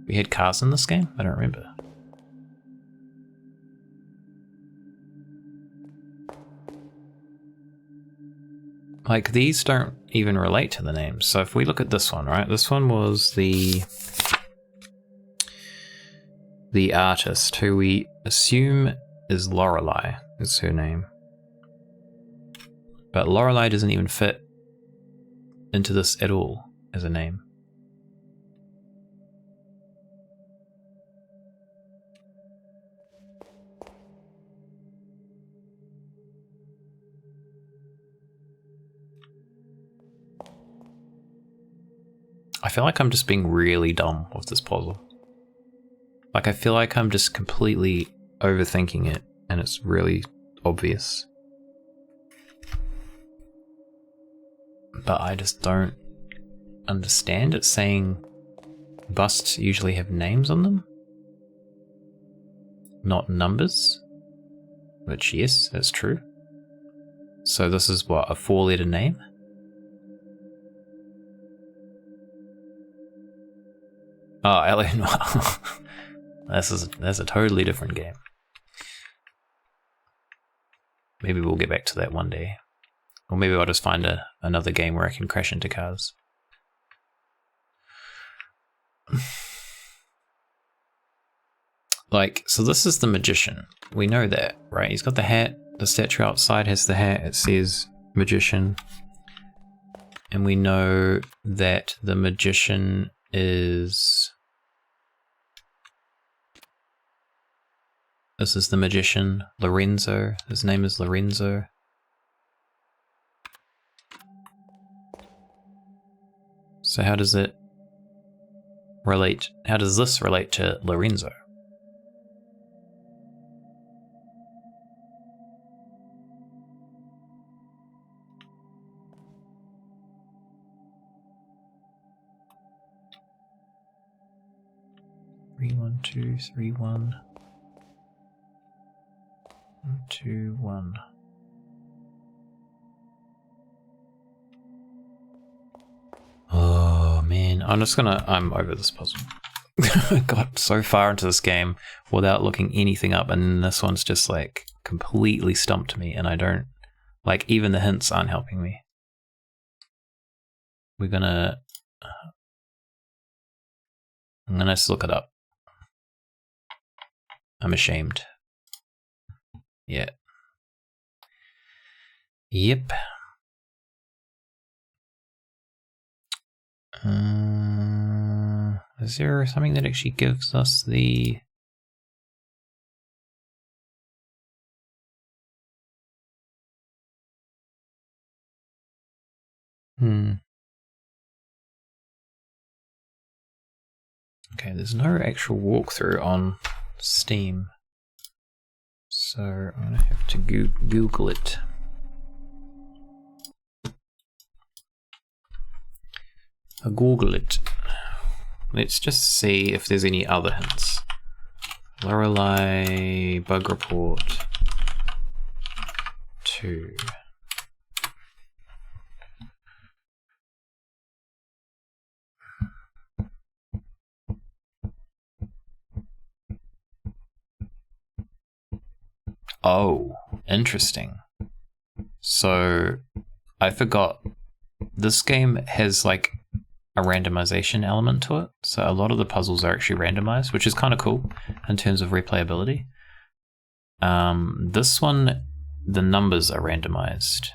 We had cars in this game? I don't remember. Like, these don't even relate to the names. So if we look at this one, right? This one was the artist, who we assume is LORELAI, is her name. But LORELAI doesn't even fit into this at all as a name. I feel like I'm just being really dumb with this puzzle. Like, I feel like I'm just completely overthinking it, and it's really obvious. But I just don't understand. It's saying busts usually have names on them, not numbers. Which, yes, that's true. So this is what, a 4-letter name? Oh, Alien. That's a totally different game. Maybe we'll get back to that one day. Or maybe I'll just find another game where I can crash into cars. Like, so this is the magician. We know that, right? He's got the hat. The statue outside has the hat. It says magician. And we know that the magician is... This is the magician, Lorenzo. His name is Lorenzo. So how does it relate? How does this relate to Lorenzo? Three, 1, 2, 3, 1. 1, 2, 1. Oh man, I'm over this puzzle. I got so far into this game without looking anything up, and this one's just like completely stumped me, and I don't, like, even the hints aren't helping me. I'm gonna just look it up. I'm ashamed. Yeah. Yep. Is there something that actually gives us the... Okay, there's no actual walkthrough on Steam. So I'm gonna have to Google it. I'll Google it. Let's just see if there's any other hints. Lorelei bug report 2. Oh, interesting. So I forgot, this game has like a randomization element to it. So a lot of the puzzles are actually randomized, which is kind of cool in terms of replayability. This one, the numbers are randomized.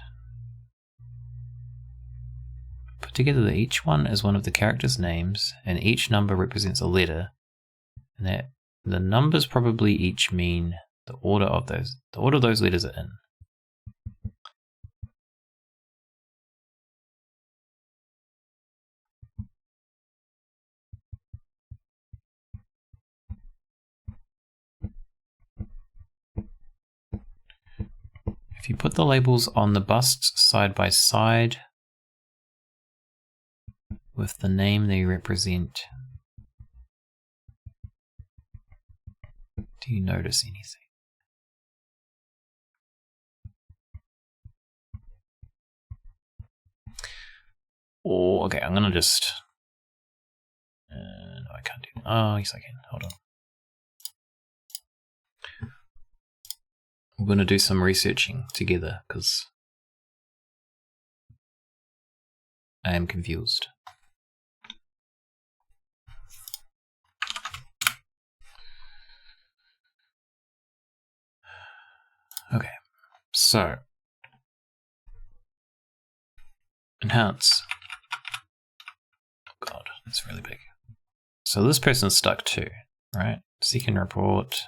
Put together that each one is one of the characters' names, and each number represents a letter. And that the numbers probably each mean the order of those letters are in. If you put the labels on the busts side by side with the name they represent, do you notice anything? Oh, okay, I'm gonna just... no, I can't do that. Oh, yes I can. Hold on. We're gonna do some researching together, because I am confused. Okay, so enhance. God, that's really big. So this person's stuck too, right? Second report.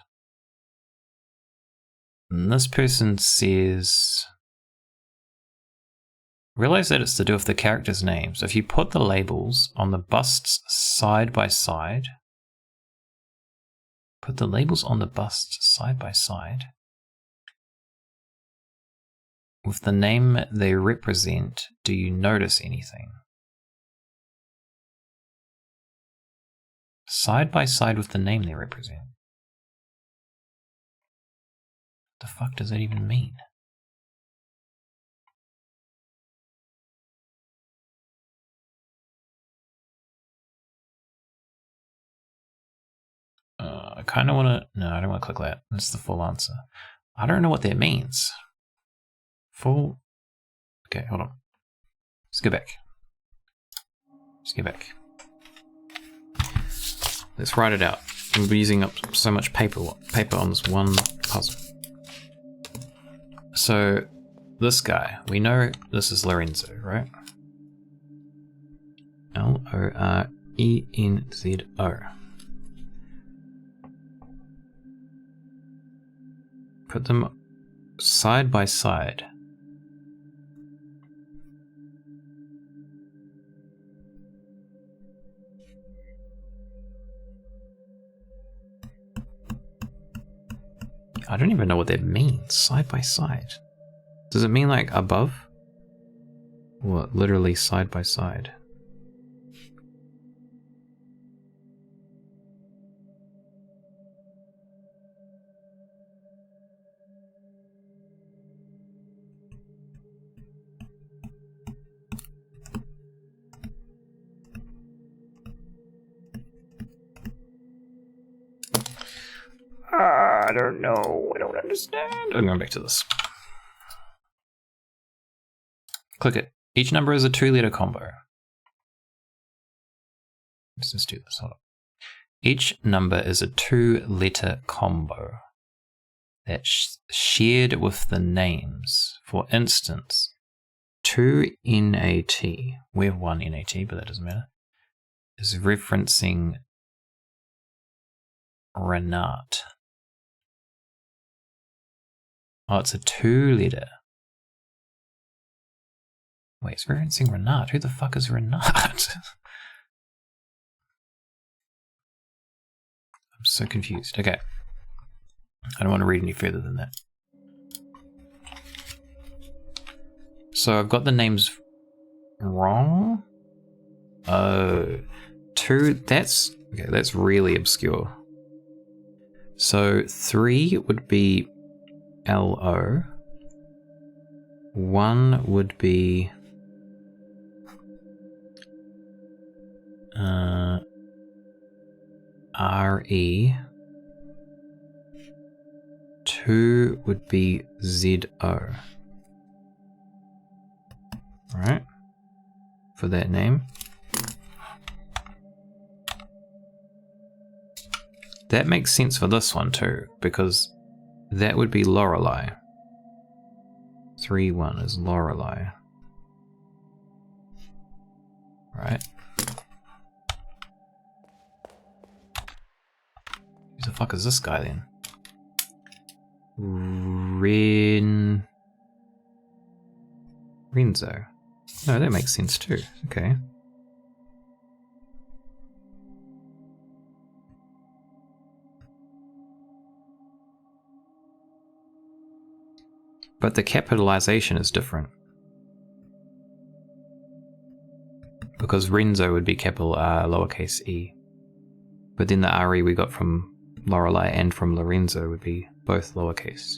And this person says, realize that it's to do with the character's name. So if you put the labels on the busts side by side, put the labels on the busts side by side with the name they represent, do you notice anything? Side by side with the name they represent. The fuck does that even mean? I kind of want to... No, I don't want to click that. That's the full answer. I don't know what that means. Full... Okay, hold on. Let's go back. Let's go back. Let's write it out. We'll be using up so much paper on this one puzzle. So, this guy, we know this is Lorenzo, right? Lorenzo. Put them side by side. I don't even know what that means, side by side. Does it mean like above? Or literally side by side? I don't know. I don't understand. I'm going back to this. Click it. Each number is a 2-letter combo. Let's just do this. Hold on. Each number is a 2-letter combo that's shared with the names. For instance, 2NAT, we have 1 NAT, but that doesn't matter, is referencing Renat. Oh, it's a 2-letter. Wait, it's referencing Renat. Who the fuck is Renat? I'm so confused. Okay. I don't want to read any further than that. So I've got the names wrong. Oh, 2. That's okay. That's really obscure. So 3 would be LO. 1 would be RE. 2 would be ZO. right? For that name. That makes sense for this one too, because that would be Lorelai. 3-1 is Lorelai. Right? Who the fuck is this guy then? Renzo. No, that makes sense too. Okay. But the capitalization is different. Because Renzo would be capital R, lowercase e. But then the RE we got from Lorelai and from Lorenzo would be both lowercase.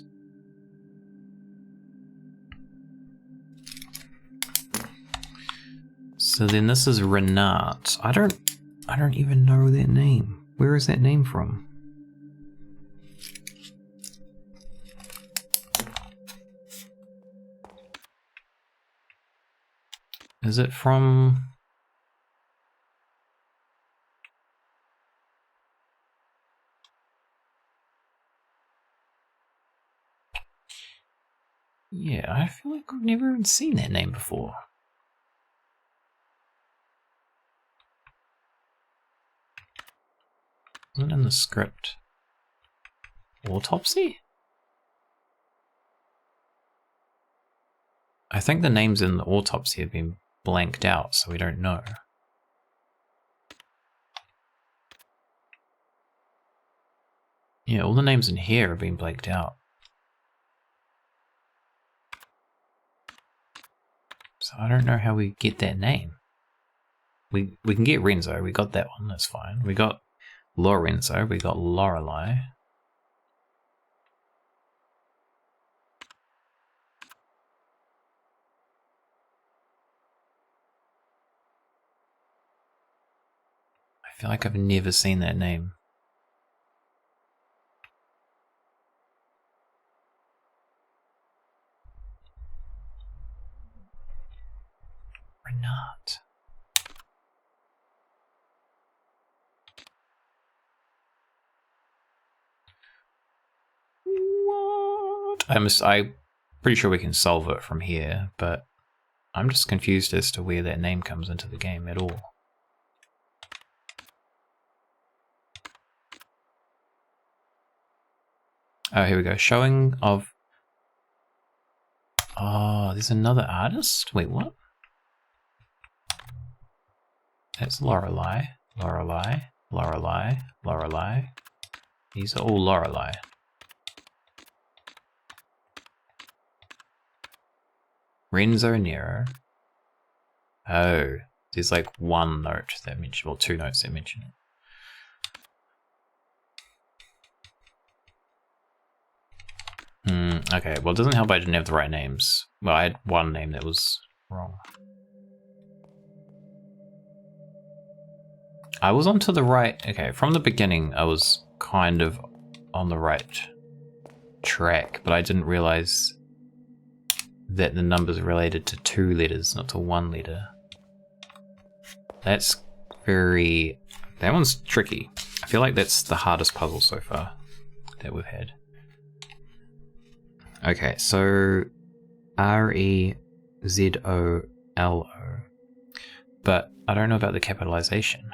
So then this is Renat. I don't even know that name. Where is that name from? Is it from... Yeah, I feel like I've never even seen that name before. Wasn't in the script. Autopsy? I think the names in the autopsy have been blanked out, so we don't know. Yeah, all the names in here have been blanked out. So I don't know how we get that name. We can get Renzo, we got that one, that's fine. We got Lorenzo, we got Lorelai. I feel like I've never seen that name. Renat. What? I'm pretty sure we can solve it from here, but I'm just confused as to where that name comes into the game at all. Oh, here we go. Showing of... Oh, there's another artist? Wait, what? That's Lorelai, Lorelai, Lorelai, Lorelai. These are all Lorelai. Renzo Nero. Oh, there's like one note that mentions, well, two notes that mention it. Okay, well, it doesn't help I didn't have the right names. Well, I had one name that was wrong. I was onto the right... Okay, from the beginning, I was kind of on the right track, but I didn't realize that the numbers related to 2 letters, not to 1 letter. That's very... That one's tricky. I feel like that's the hardest puzzle so far that we've had. Okay, so R-E-Z-O-L-O. But I don't know about the capitalization.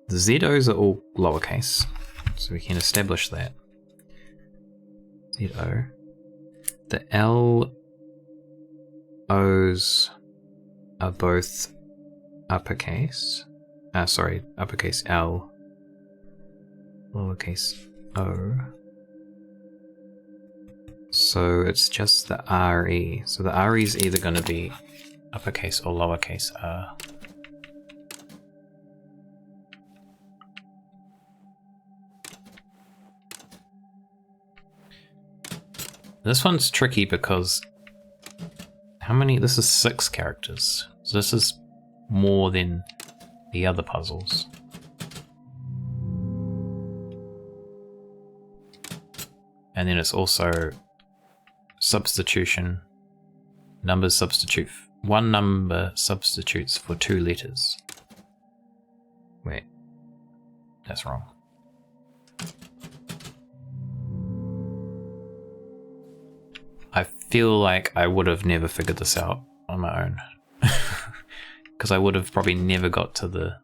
The Z-O's are all lowercase, so we can establish that. Z-O. The L-O's are both uppercase. Sorry, uppercase L, lowercase O. So it's just the R-E. So the R-E is either going to be uppercase or lowercase r. This one's tricky because how many? This is 6 characters. So this is more than the other puzzles. And then it's also substitution. Numbers substitute. One number substitutes for 2 letters. Wait. That's wrong. I feel like I would have never figured this out on my own. Because I would have probably never got to the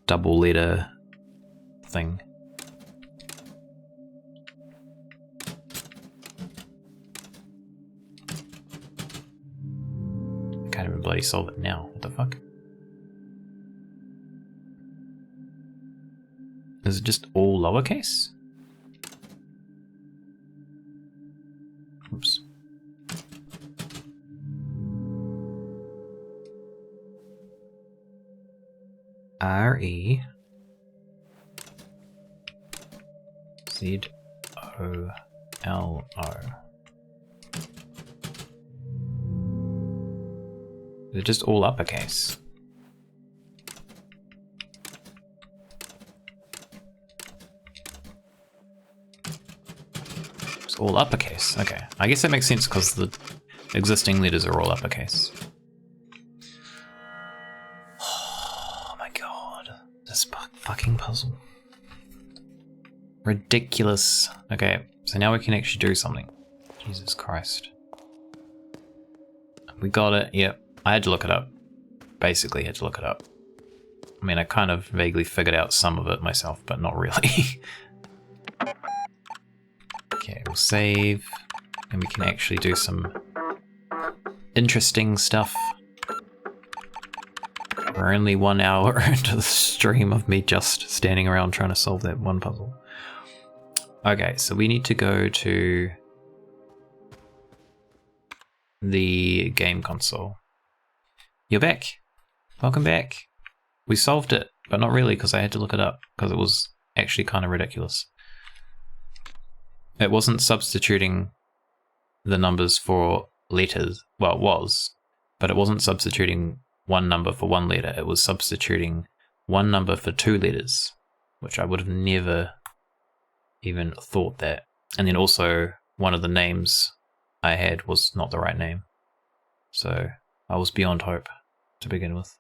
double letter thing. I can't even bloody solve it now. What the fuck? Is it just all lowercase? Oops. R-E Z-O-L-O. They're just all uppercase. It's all uppercase. Okay. I guess that makes sense because the existing letters are all uppercase. Oh my god. This fucking puzzle. Ridiculous. Okay, so now we can actually do something. Jesus Christ. We got it, yep. I had to look it up. Basically had to look it up. I mean, I kind of vaguely figured out some of it myself, but not really. Okay, we'll save. And we can actually do some interesting stuff. We're only 1 hour into the stream of me just standing around trying to solve that one puzzle. Okay, so we need to go to the game console. You're back. Welcome back. We solved it, but not really because I had to look it up because it was actually kind of ridiculous. It wasn't substituting the numbers for letters. Well, it was, but it wasn't substituting one number for one letter. It was substituting one number for 2 letters, which I would have never even thought that. And then also one of the names I had was not the right name. So I was beyond hope to begin with.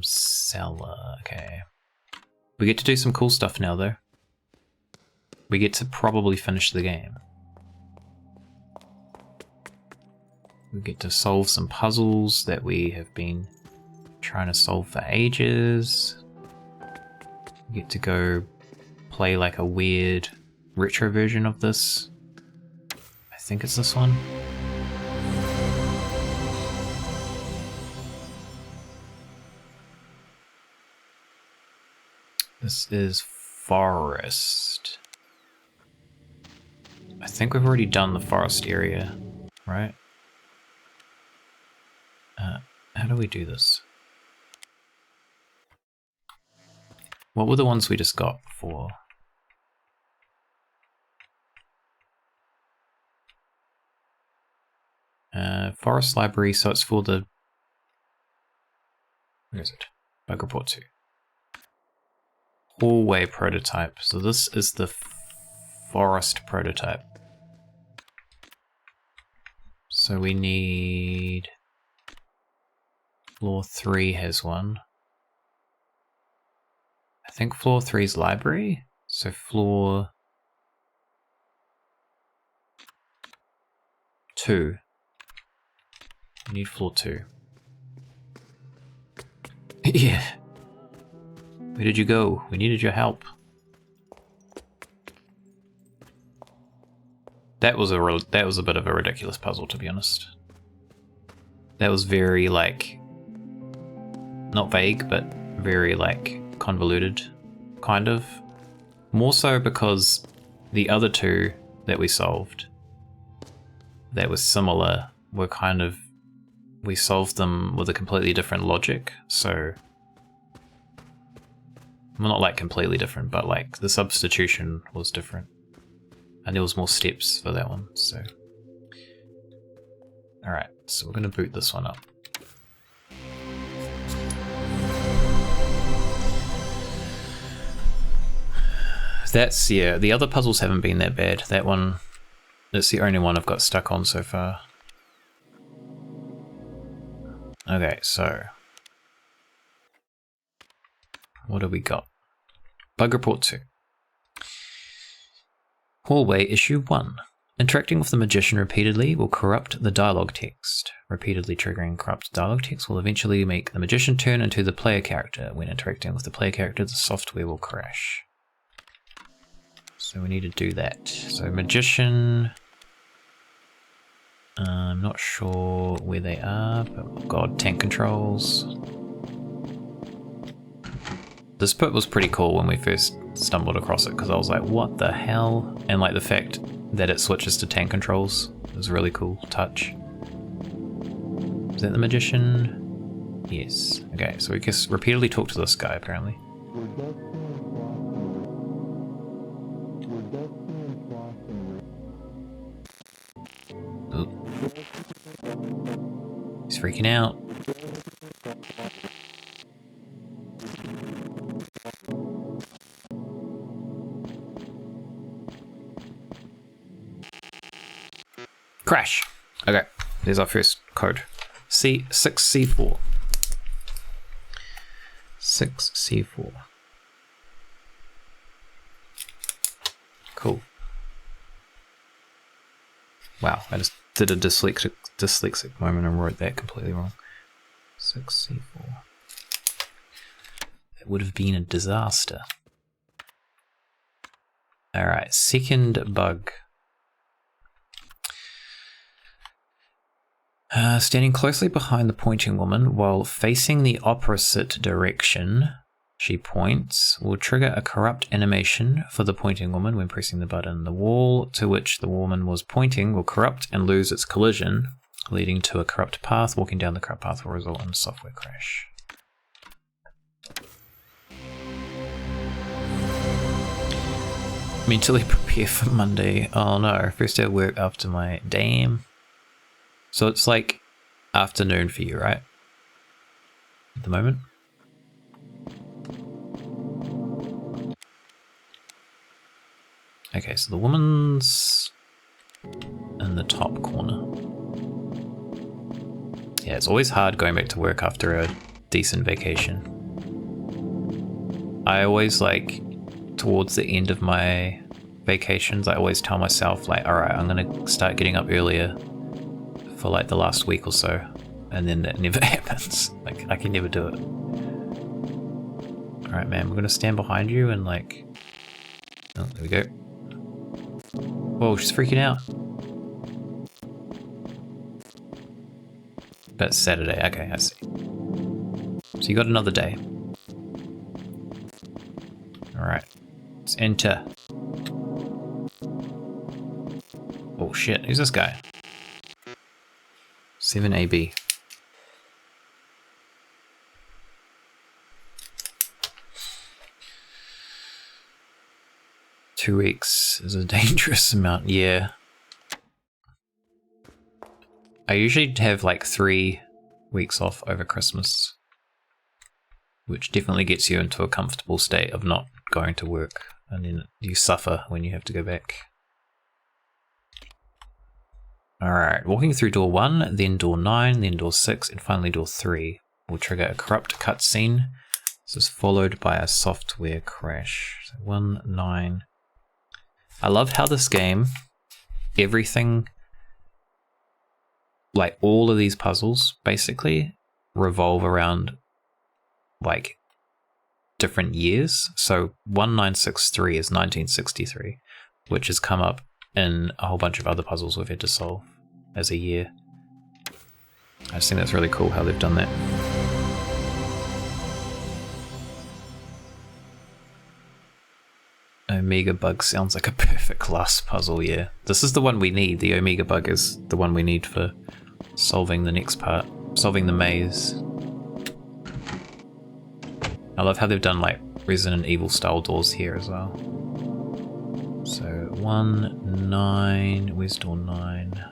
Seller, okay. We get to do some cool stuff now though. We get to probably finish the game. We get to solve some puzzles that we have been trying to solve for ages. We get to go play like a weird retro version of this. I think it's this one. This is forest. I think we've already done the forest area, right? How do we do this? What were the ones we just got before? Forest library, so it's for the... Where is it? Bug report 2. Hallway prototype. So this is the forest prototype. So we need... Floor 3 has one. I think floor 3 is library. So floor 2. We need floor 2. Yeah. Where did you go? We needed your help. That was a bit of a ridiculous puzzle, to be honest. That was very like, not vague, but very like convoluted, kind of. More so because the other 2 that we solved that was similar were kind of, we solved them with a completely different logic. So, well, not like completely different, but like the substitution was different. And there was more steps for that one, so. Alright, so we're going to boot this one up. That's, yeah, the other puzzles haven't been that bad. That one It's the only one I've got stuck on so far. Okay, so what do we got? Bug report 2. Hallway issue 1. Interacting with the magician repeatedly will corrupt the dialogue text. Repeatedly triggering corrupt dialogue text will eventually make the magician turn into the player character. When interacting with the player character, the software will crash. So we need to do that. So magician... I'm not sure where they are, but oh god, tank controls. This bit was pretty cool when we first stumbled across it, because I was like, what the hell? And like the fact that it switches to tank controls is a really cool touch. Is that the magician? Yes. Okay, so we just repeatedly talk to this guy apparently. Ooh. He's freaking out. Crash. Okay, there's our first code. C6C4. 6C4. Cool. Wow, I just did a dyslexic moment and wrote that completely wrong. 6C4. It would have been a disaster. Alright, second bug. Standing closely behind the pointing woman while facing the opposite direction she points will trigger a corrupt animation for the pointing woman when pressing the button. The wall to which the woman was pointing will corrupt and lose its collision, leading to a corrupt path. Walking down the corrupt path will result in a software crash. Mentally prepare for Monday. Oh no, first day of work after my damn. So it's like afternoon for you, right? At the moment? Okay, so the woman's in the top corner. Yeah, it's always hard going back to work after a decent vacation. I always like, towards the end of my vacations, I always tell myself like, alright, I'm gonna start getting up earlier for like the last week or so, and then that never happens. Like, I can never do it. Alright man, we're gonna stand behind you and like, oh, there we go. Whoa, she's freaking out. That's Saturday, okay, I see. So you got another day. Alright, let's enter. Oh shit, who's this guy? 7AB. Two weeks is a dangerous amount, yeah. I usually have like 3 weeks off over Christmas, which definitely gets you into a comfortable state of not going to work, and then you suffer when you have to go back. Alright, walking through door 1, then door 9, then door 6, and finally door 3 will trigger a corrupt cutscene. This is followed by a software crash. So 1, 9. I love how this game, everything, like all of these puzzles basically revolve around like different years. So 1963 is 1963, which has come up in a whole bunch of other puzzles we've had to solve as a year. I just think that's really cool how they've done that. Omega bug sounds like a perfect last puzzle, yeah. This is the one we need. The Omega bug is the one we need for solving the next part, solving the maze. I love how they've done like Resident Evil style doors here as well. So 1, 9, where's door 9?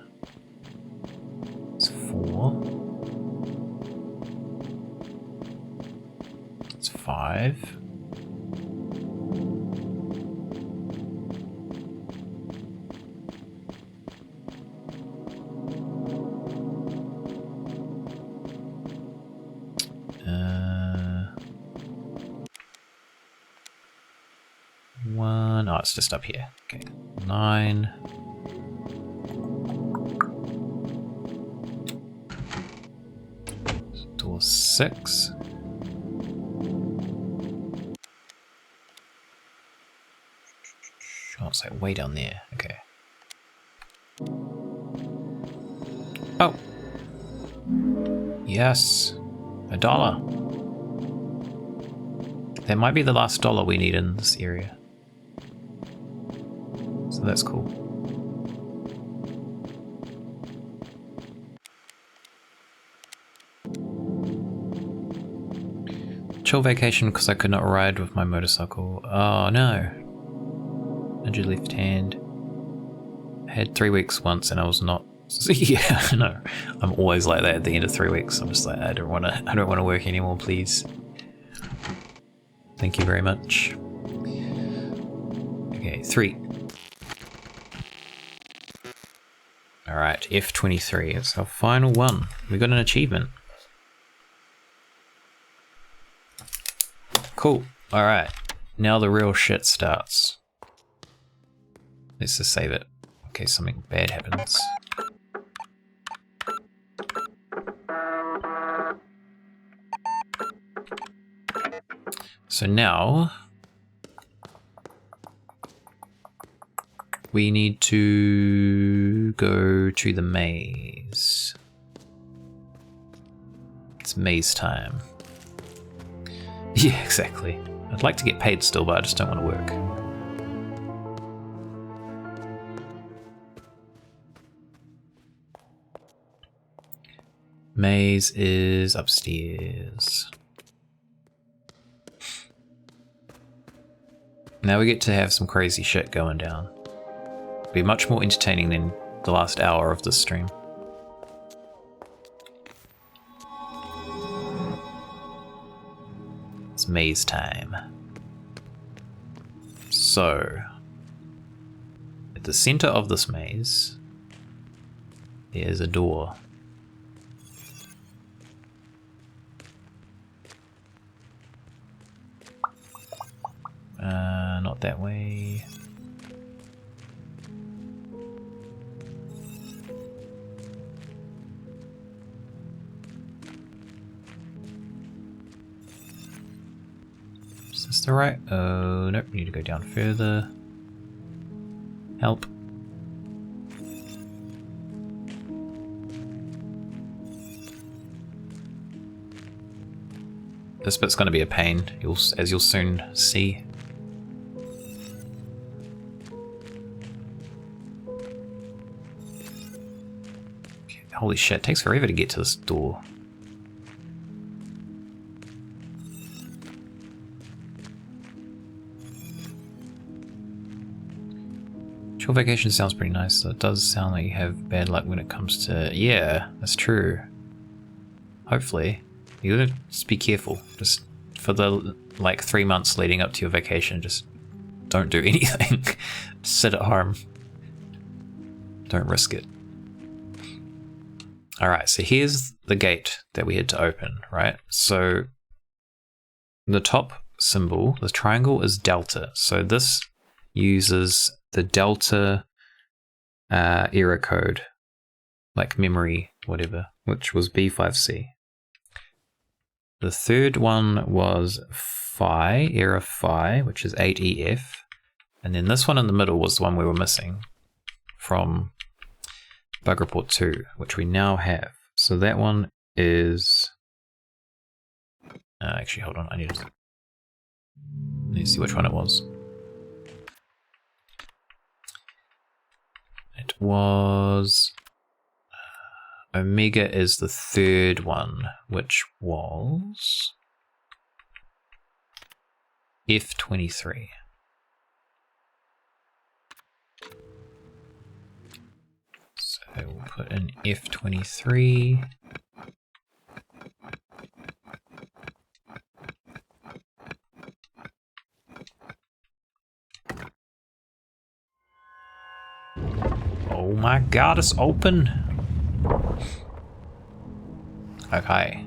It's 4. It's 5. it's just up here. Okay, 9. Door 6. Oh, it's like way down there. Okay. Oh! Yes! $1. That might be the last dollar we need in this area. So that's cool. Chill vacation because I could not ride with my motorcycle. Oh no. Injured left hand. I had 3 weeks once and I was not. Yeah, no. I'm always like that at the end of 3 weeks. I'm just like, I don't want to work anymore, please. Thank you very much. Okay, 3. Alright, F23. It's our final one. We got an achievement. Cool. Alright. Now the real shit starts. Let's just save it. Okay, something bad happens. So now we need to go to the maze. It's maze time. Yeah, exactly. I'd like to get paid still, but I just don't want to work. Maze is upstairs. Now we get to have some crazy shit going down. Be much more entertaining than the last hour of this stream. It's maze time. So, at the center of this maze, there's a door. Not that way. Is this the right? Oh, nope, we need to go down further. Help. This bit's going to be a pain, as you'll soon see. Holy shit, it takes forever to get to this door. Chill vacation sounds pretty nice, so it does sound like you have bad luck when it comes to... Yeah, that's true. Hopefully. You gotta just be careful. Just for the, like, 3 months leading up to your vacation, just don't do anything. Just sit at home. Don't risk it. Alright, so here's the gate that we had to open, right? So the top symbol, the triangle, is delta. So this uses the delta error code, like memory, whatever, which was B5C. The third one was phi, error phi, which is 8EF. And then this one in the middle was the one we were missing from Bug Report 2, which we now have. So that one is... actually, hold on, I need to see which one it was. It was... Omega is the third one, which was... F23. So we'll put in F23. Oh my god, it's open! Okay.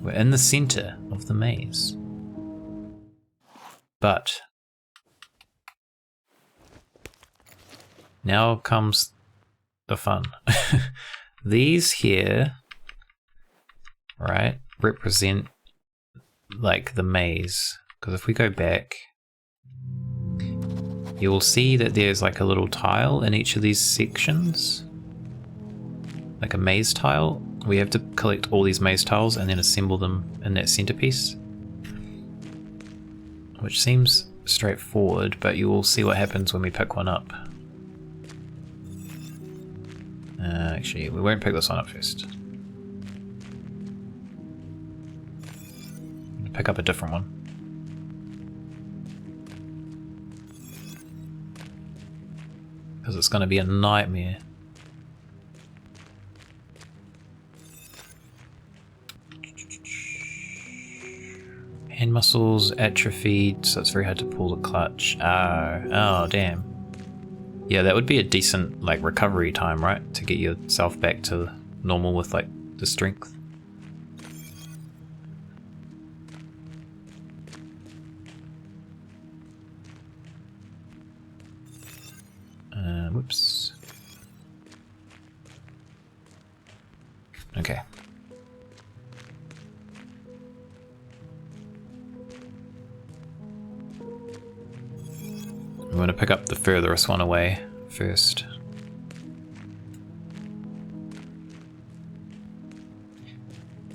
We're in the center of the maze. But Now comes the fun. These here, right, represent like the maze. Because if we go back, you will see that there's like a little tile in each of these sections. Like a maze tile. We have to collect all these maze tiles and then assemble them in that centerpiece. Which seems straightforward, but you will see what happens when we pick one up. Actually, we won't pick this one up first. Pick up a different one. Because it's going to be a nightmare. Hand muscles atrophied, so it's very hard to pull the clutch. Oh, damn. Yeah, that would be a decent like recovery time, right? To get yourself back to normal with like the strength. Whoops. Okay. We want to pick up the furthest one away first.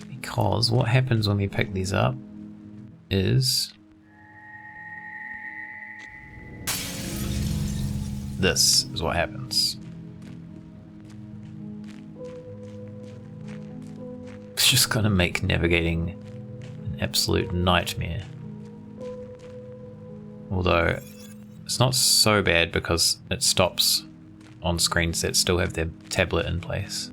Because what happens when we pick these up is this is what happens. It's just gonna make navigating an absolute nightmare. Although it's not so bad because it stops on screens that still have their tablet in place.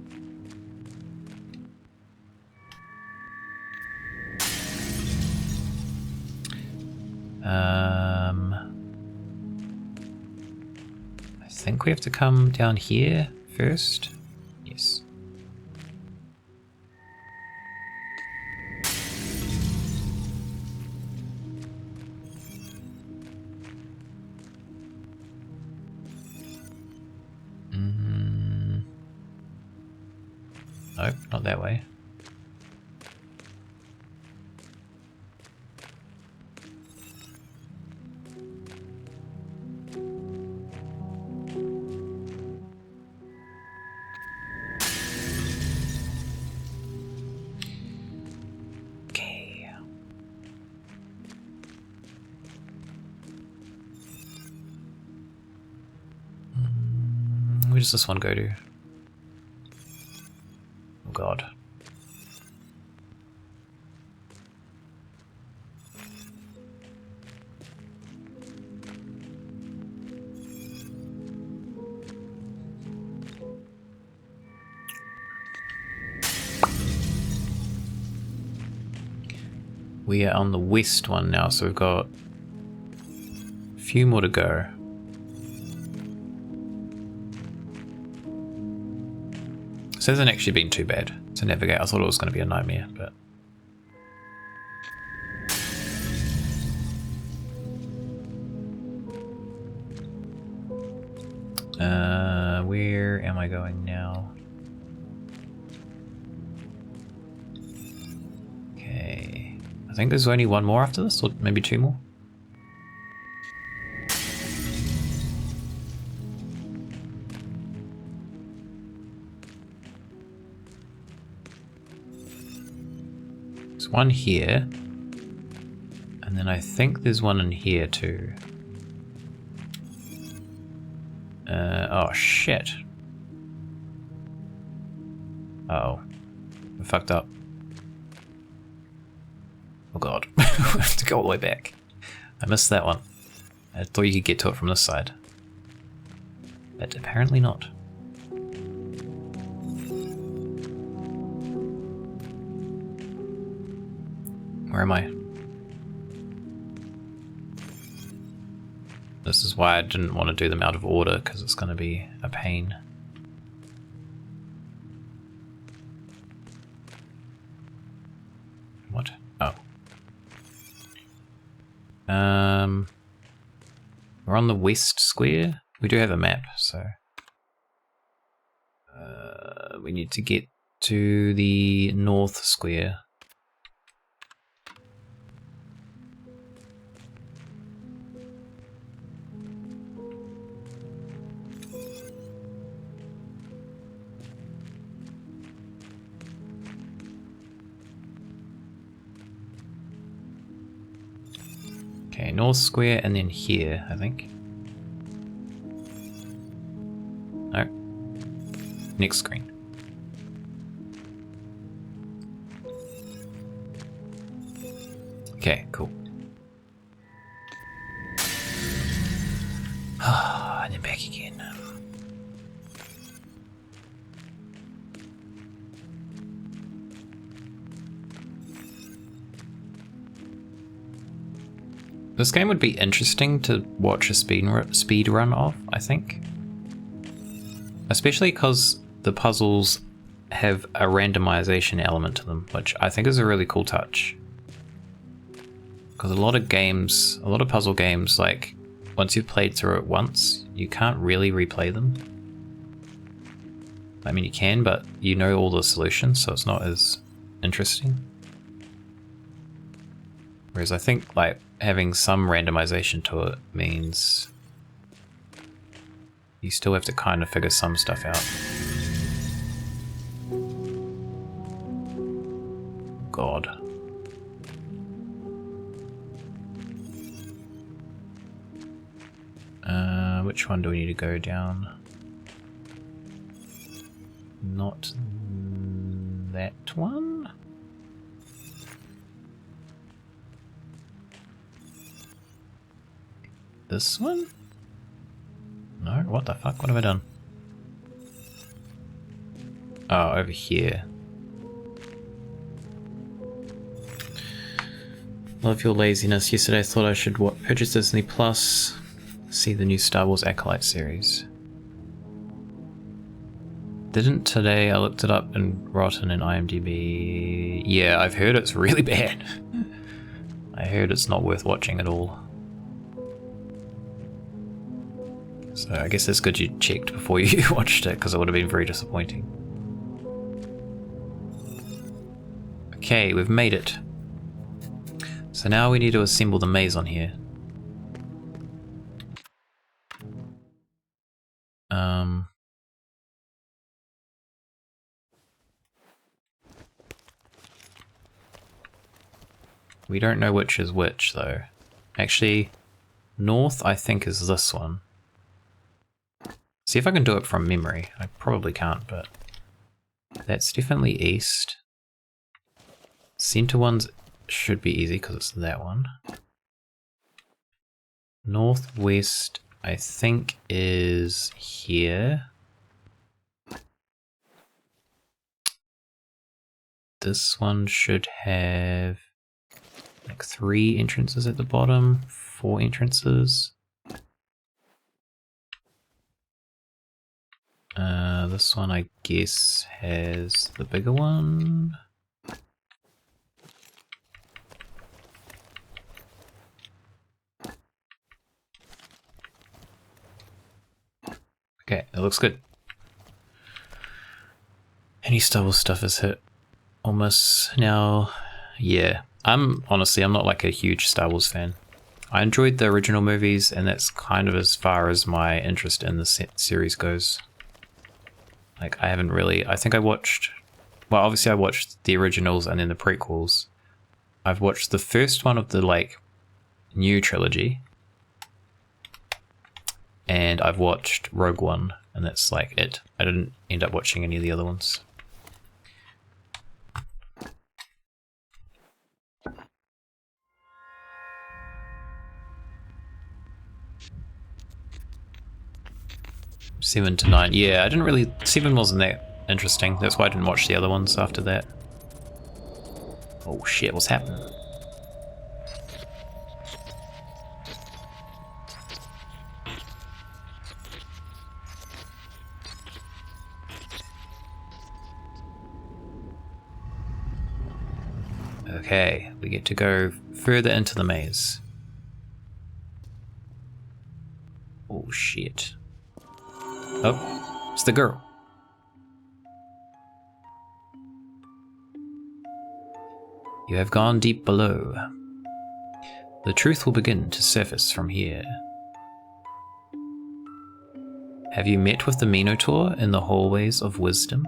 I think we have to come down here first. Yes. Nope, not that way. Okay. Where does this one go to? Oh god. We are on the west one now, so we've got a few more to go. This hasn't actually been too bad to navigate. I thought it was going to be a nightmare, but... where am I going now? Okay. I think there's only one more after this, or maybe two more. There's one here, and then I think there's one in here too. Oh shit. Uh-oh. We fucked up. Oh god. We have to go all the way back. I missed that one. I thought you could get to it from this side. But apparently not. Where am I? This is why I didn't want to do them out of order, because it's going to be a pain. What? Oh. We're on the west square. We do have a map, so We need to get to the north square. Okay, north square and then here, I think. No. Next screen. Okay, cool. And then back again. This game would be interesting to watch a speed run of, I think. Especially because the puzzles have a randomization element to them, which I think is a really cool touch. Because a lot of games, a lot of puzzle games, like, once you've played through it once, you can't really replay them. I mean, you can, but you know all the solutions, so it's not as interesting. Whereas I think, like, having some randomization to it means you still have to kind of figure some stuff out. God. Which one do we need to go down? Not that one? This one? No, what the fuck? What have I done? Oh, over here. Love your laziness. Yesterday I thought I should purchase Disney Plus, see the new Star Wars Acolyte series. Didn't today. I looked it up in Rotten and IMDb. Yeah, I've heard it's really bad. I heard it's not worth watching at all. So I guess it's good you checked before you watched it, because it would have been very disappointing. Okay, we've made it. So now we need to assemble the maze on here. We don't know which is which though. Actually, north I think is this one. See if I can do it from memory. I probably can't, but that's definitely east. Center ones should be easy because it's that one. Northwest I think is here. This one should have like 3 entrances at the bottom, 4 entrances. This one I guess has the bigger one. Okay, it looks good. Any Star Wars stuff is hit almost now. Yeah, I'm not like a huge Star Wars fan. I enjoyed the original movies, and that's kind of as far as my interest in the series goes. Like, I haven't really, I think I watched, well, obviously I watched the originals and then the prequels. I've watched the first one of the, like, new trilogy. And I've watched Rogue One, and that's like it. I didn't end up watching any of the other ones. Seven to 9. Yeah, I didn't really... 7 wasn't that interesting. That's why I didn't watch the other ones after that. Oh shit, what's happening? Okay, we get to go further into the maze. Oh shit. Oh, it's the girl. You have gone deep below. The truth will begin to surface from here. Have you met with the Minotaur in the hallways of wisdom?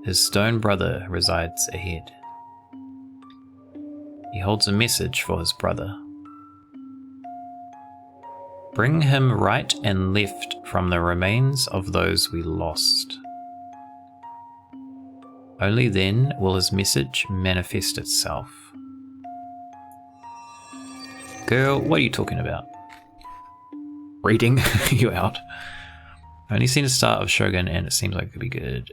His stone brother resides ahead. He holds a message for his brother. Bring him right and left from the remains of those we lost. Only then will his message manifest itself. Girl, what are you talking about? Reading you out. I only seen the start of Shogun and it seems like it could be good.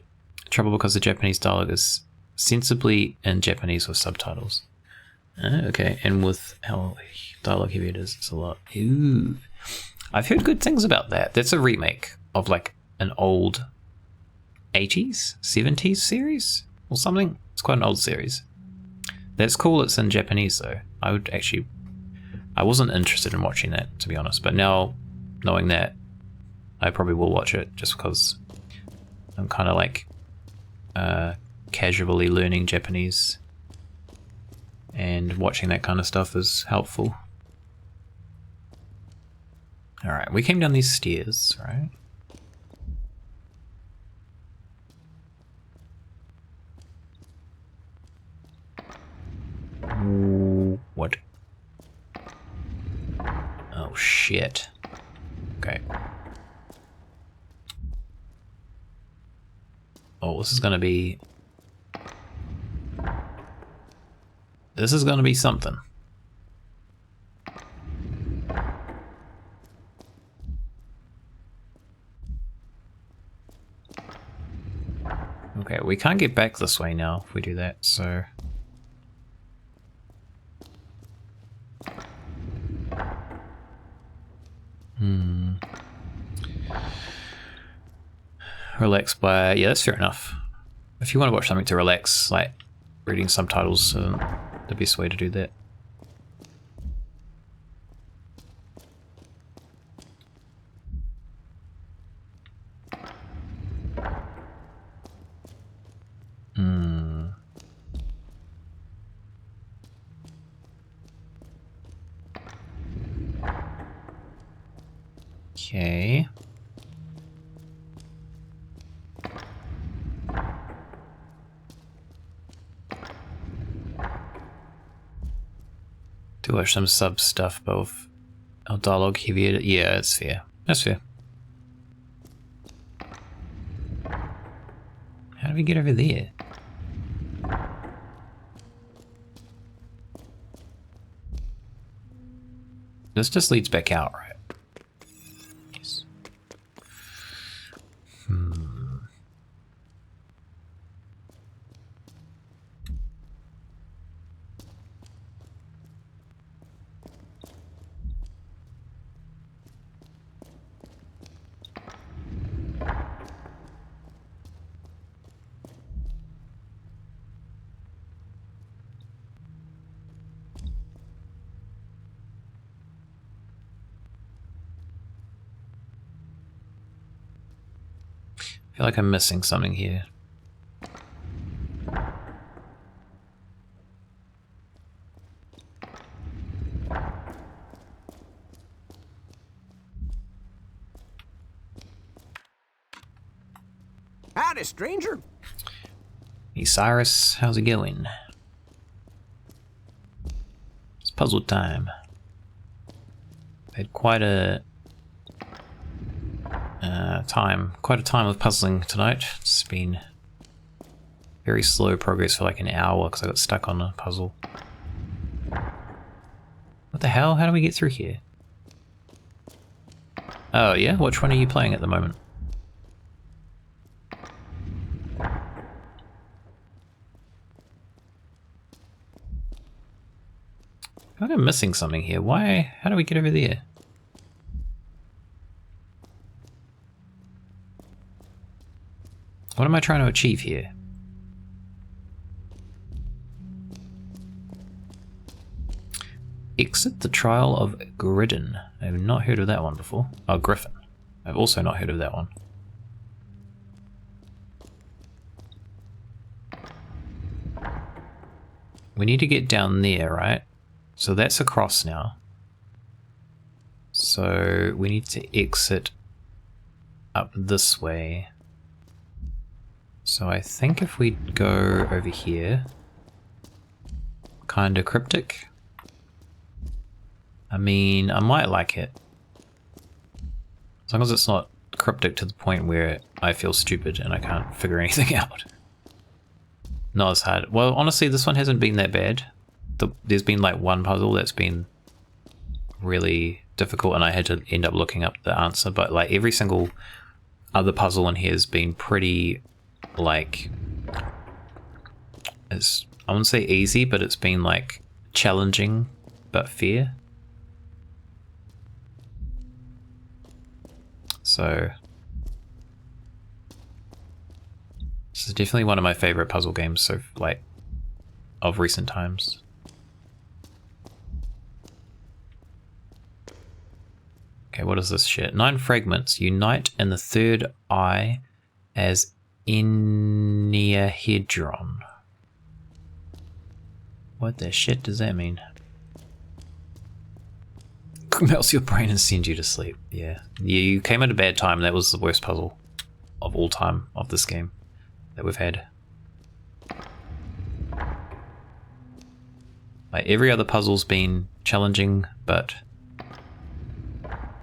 Trouble because the Japanese dialogue is sensibly in Japanese with subtitles. Okay, and with how dialogue heavy it is, it's a lot. Ooh. I've heard good things about that. That's a remake of like an old 80s, 70s series or something. It's quite an old series. That's cool, it's in Japanese though. I wasn't interested in watching that, to be honest, but now knowing that, I probably will watch it just because I'm kind of like casually learning Japanese, and watching that kind of stuff is helpful. Alright, we came down these stairs, right? Ooh, what? Oh shit. Okay. Oh, this is gonna be something. Okay, we can't get back this way now if we do that, so... Relax by... yeah, that's fair enough. If you want to watch something to relax, like reading subtitles, the best way to do that. Okay. Do watch some sub stuff, both our dialogue heavier. Yeah, it's fair. That's fair. How do we get over there? This just leads back out, right? Yes. I feel like I'm missing something here. Howdy, stranger. Hey Cyrus, how's it going? It's puzzle time. Had quite a time of puzzling tonight. It's been very slow progress for like an hour because I got stuck on a puzzle. What the hell? How do we get through here? Oh yeah? Which one are you playing at the moment? I feel like I'm missing something here. Why? How do we get over there? What am I trying to achieve here? Exit the Trial of Gridden. I have not heard of that one before. Oh, Griffin. I've also not heard of that one. we need to get down there, right? So that's across now. So we need to exit up this way. So I think if we go over here, kinda cryptic. I mean, I might like it. As long as it's not cryptic to the point where I feel stupid and I can't figure anything out. Not as hard. Well, honestly, this one hasn't been that bad. There's been like one puzzle that's been really difficult and I had to end up looking up the answer, but like every single other puzzle in here has been pretty, like, it's, I wouldn't say easy, but it's been like challenging but fair. So this is definitely one of my favorite puzzle games, so like of recent times. Okay, what is this shit? 9 fragments unite in the third eye as enneahedron. What the shit does that mean? Melts your brain and sends you to sleep. Yeah, you came at a bad time. That was the worst puzzle of all time of this game that we've had. Like every other puzzle's been challenging, but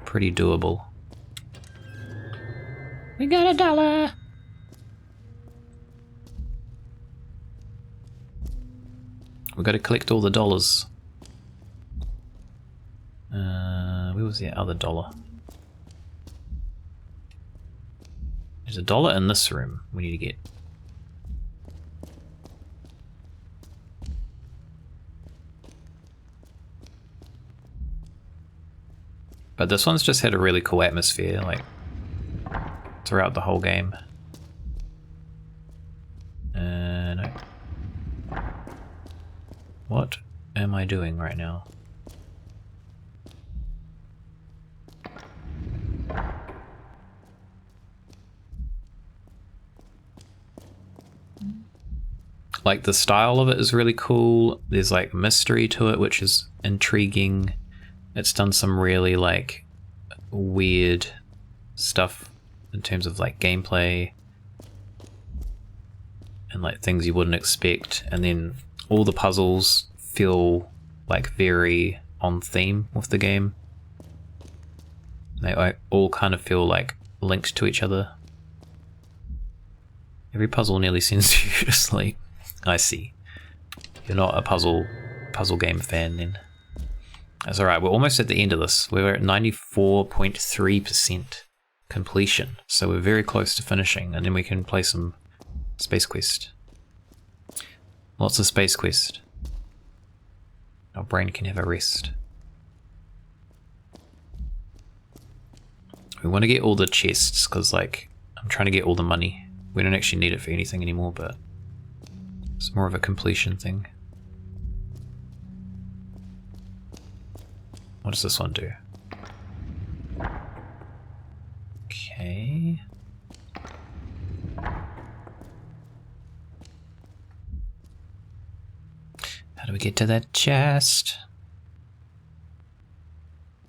pretty doable. We got $1. We got to collect all the dollars. Where was the other dollar? There's $1 in this room we need to get. But this one's just had a really cool atmosphere, like, throughout the whole game. No. What am I doing right now? Like, the style of it is really cool. There's like mystery to it, which is intriguing. It's done some really like weird stuff in terms of like gameplay and like things you wouldn't expect, and then all the puzzles feel like very on theme with the game. They all kind of feel like linked to each other. Every puzzle nearly sends you to sleep. I see. You're not a puzzle game fan then. That's alright, we're almost at the end of this. We're at 94.3% completion, so we're very close to finishing, and then we can play some Space Quest. Lots of Space Quest. Our brain can have a rest. We want to get all the chests, because like, I'm trying to get all the money. We don't actually need it for anything anymore, but it's more of a completion thing. What does this one do? Okay. How do we get to that chest?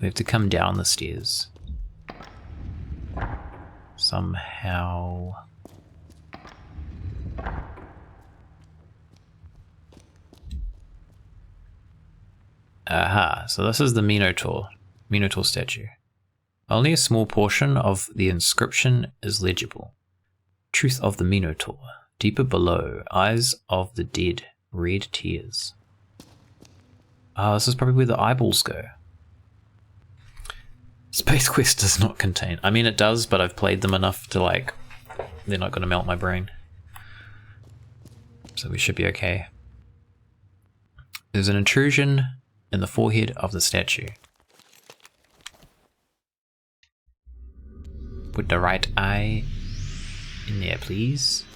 We have to come down the stairs. Somehow. Aha, so this is the Minotaur statue. Only a small portion of the inscription is legible. Truth of the Minotaur. Deeper below, eyes of the dead, red tears. Ah, this is probably where the eyeballs go. Space Quest does not contain... I mean, it does, but I've played them enough to like... They're not going to melt my brain. So we should be okay. There's an intrusion in the forehead of the statue. Put the right eye in there, please.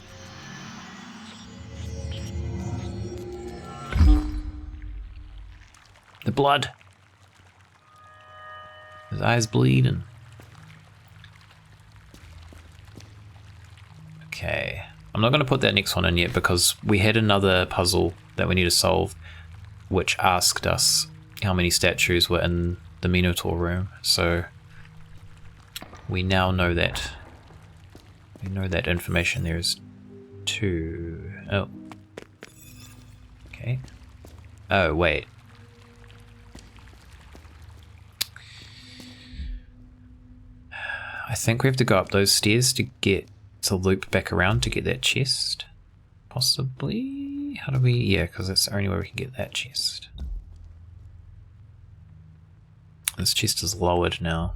The blood. His eyes bleeding. Okay. I'm not going to put that next one in yet because we had another puzzle that we need to solve. which asked us how many statues were in the Minotaur room, so we now know that. We know that information. There's 2. Oh. Okay. Oh, wait. I think we have to go up those stairs to loop back around to get that chest. Possibly? How do we... Yeah, because that's the only way we can get that chest. This chest is lowered now.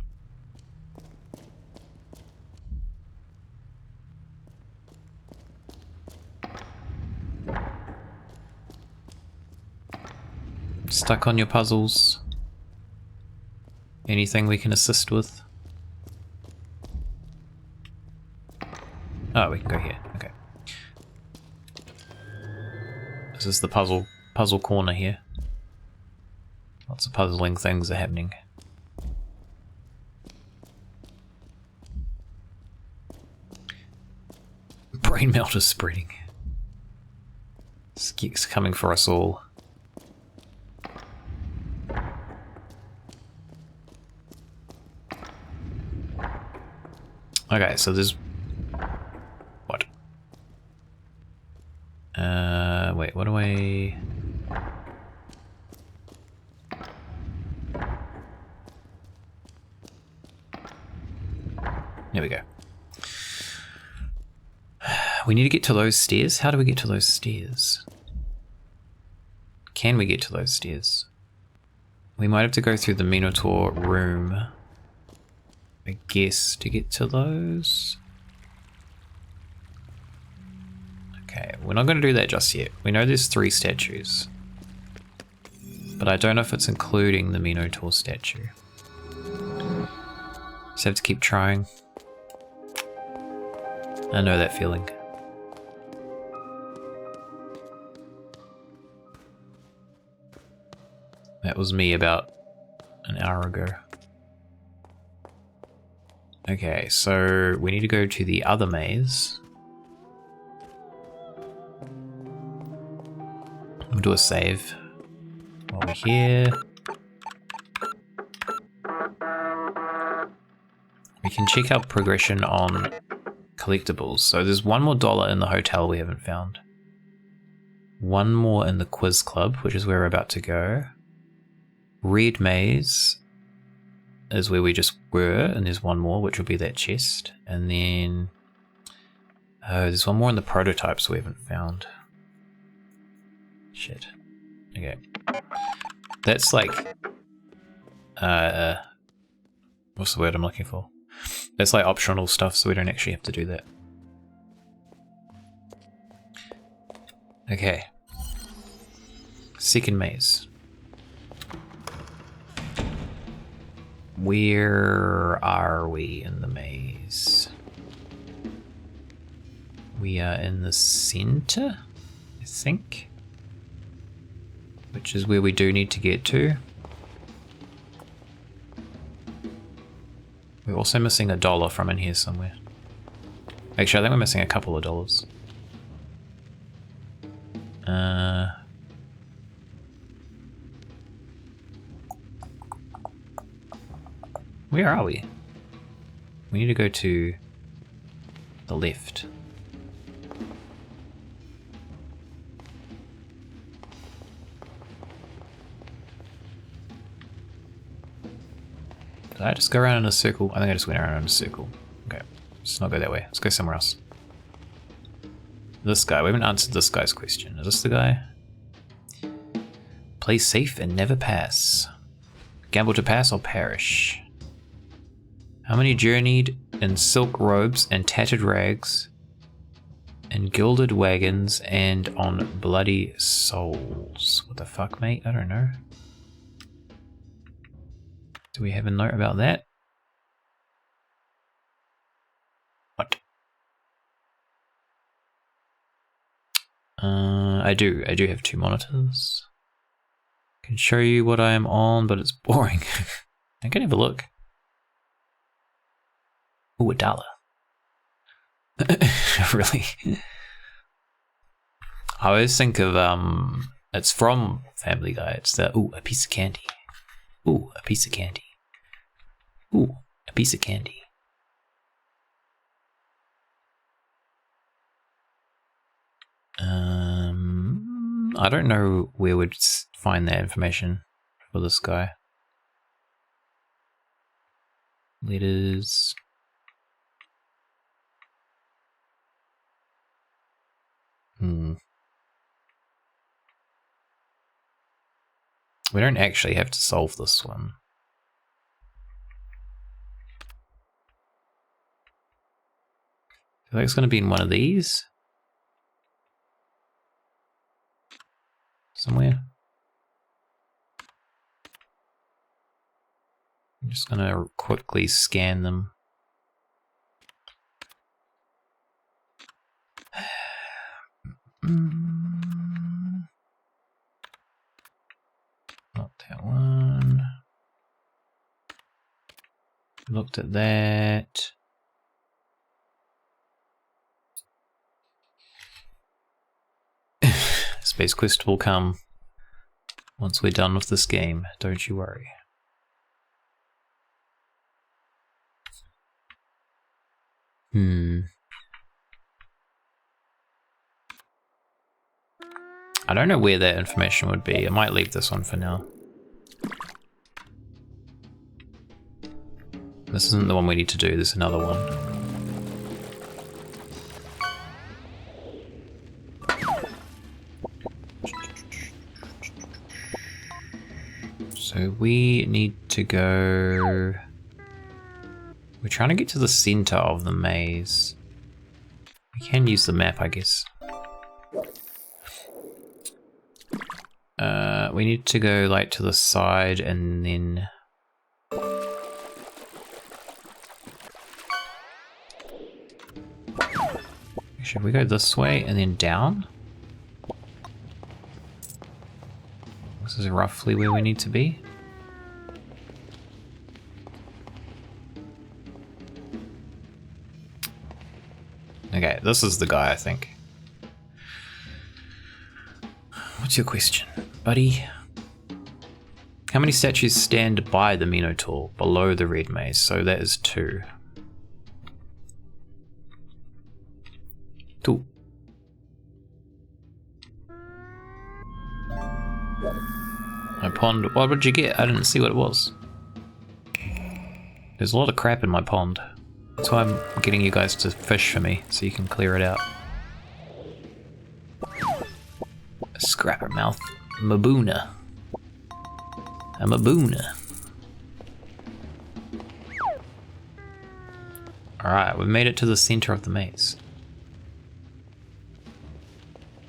Stuck on your puzzles? Anything we can assist with? Oh, we can go here. Okay. This is the puzzle corner here. Lots of puzzling things are happening. Brain melt is spreading. It's coming for us all. Okay, so there's... What? Wait, what do I... There we go. We need to get to those stairs. How do we get to those stairs? Can we get to those stairs? We might have to go through the Minotaur room, I guess, to get to those. Okay, we're not going to do that just yet. We know there's 3 statues, but I don't know if it's including the Minotaur statue. Just have to keep trying. I know that feeling. That was me about an hour ago. Okay, so we need to go to the other maze. We'll do a save while we're here. We can check our progression on collectibles. So there's $1 more in the hotel we haven't found. 1 more in the quiz club, which is where we're about to go. Red maze is where we just were, and there's 1 more, which will be that chest. And then there's 1 more in the prototypes we haven't found. Shit. Okay. That's like what's the word I'm looking for? That's like optional stuff, so we don't actually have to do that. Okay. Second maze. Where are we in the maze? We are in the center, I think, which is where we do need to get to. We're also missing $1 from in here somewhere. Actually, I think we're missing a couple of dollars. Where are we? We need to go to the left. Did I just go around in a circle? I think I just went around in a circle. Okay, let's not go that way. Let's go somewhere else. This guy. We haven't answered this guy's question. Is this the guy? Play safe and never pass. Gamble to pass or perish. How many journeyed in silk robes and tattered rags, in gilded wagons and on bloody souls? What the fuck, mate? I don't know. Do we have a note about that? What? I do have 2 monitors. I can show you what I am on, but it's boring. I can have a look. Ooh, $1. Really? I always think of It's from Family Guy. It's the, ooh, a piece of candy. Ooh, a piece of candy. Ooh, a piece of candy. I don't know where we'd find that information for this guy. Letters. We don't actually have to solve this one. I feel like it's going to be in one of these. Somewhere. I'm just going to quickly scan them. Not that one. Looked at that. Space Quest will come once we're done with this game, don't you worry. I don't know where that information would be. I might leave this one for now. This isn't the one we need to do, there's another one. So we need to go... We're trying to get to the center of the maze. We can use the map, I guess. We need to go like to the side and then... Should we go this way and then down? This is roughly where we need to be. Okay, this is the guy, I think. What's your question, buddy? How many statues stand by the Minotaur below the red maze? So that is 2. 2. My pond, what did you get? I didn't see what it was. There's a lot of crap in my pond. That's why I'm getting you guys to fish for me, so you can clear it out. A scrapper mouth. Maboona. A Maboona. Alright, we've made it to the center of the maze.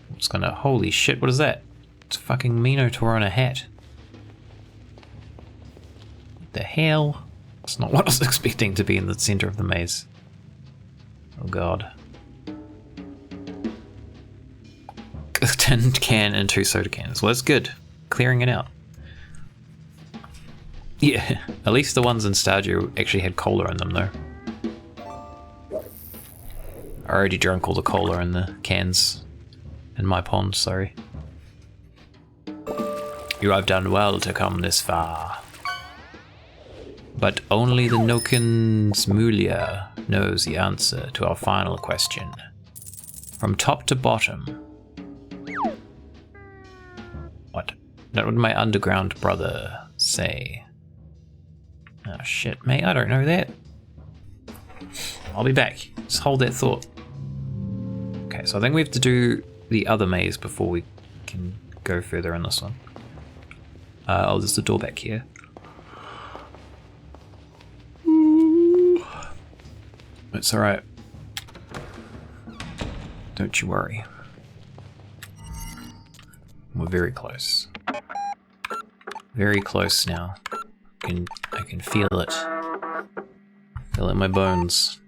I'm just gonna... Holy shit, what is that? It's a fucking Minotaur on a hat. What the hell? It's not what I was expecting to be in the center of the maze. Oh god. A tin can and 2 soda cans. Well, that's good. Clearing it out. Yeah, at least the ones in Stardew actually had cola in them though. I already drank all the cola in the cans in my pond, sorry. You have done well to come this far. But only the Noken's Mulia knows the answer to our final question. From top to bottom. What? What would my underground brother say? Oh shit, mate, I don't know that. I'll be back. Just hold that thought. Okay, so I think we have to do the other maze before we can go further in this one. Oh, there's the door back here. It's alright. Don't you worry. We're very close. Very close now. I can feel it. Feel it in my bones.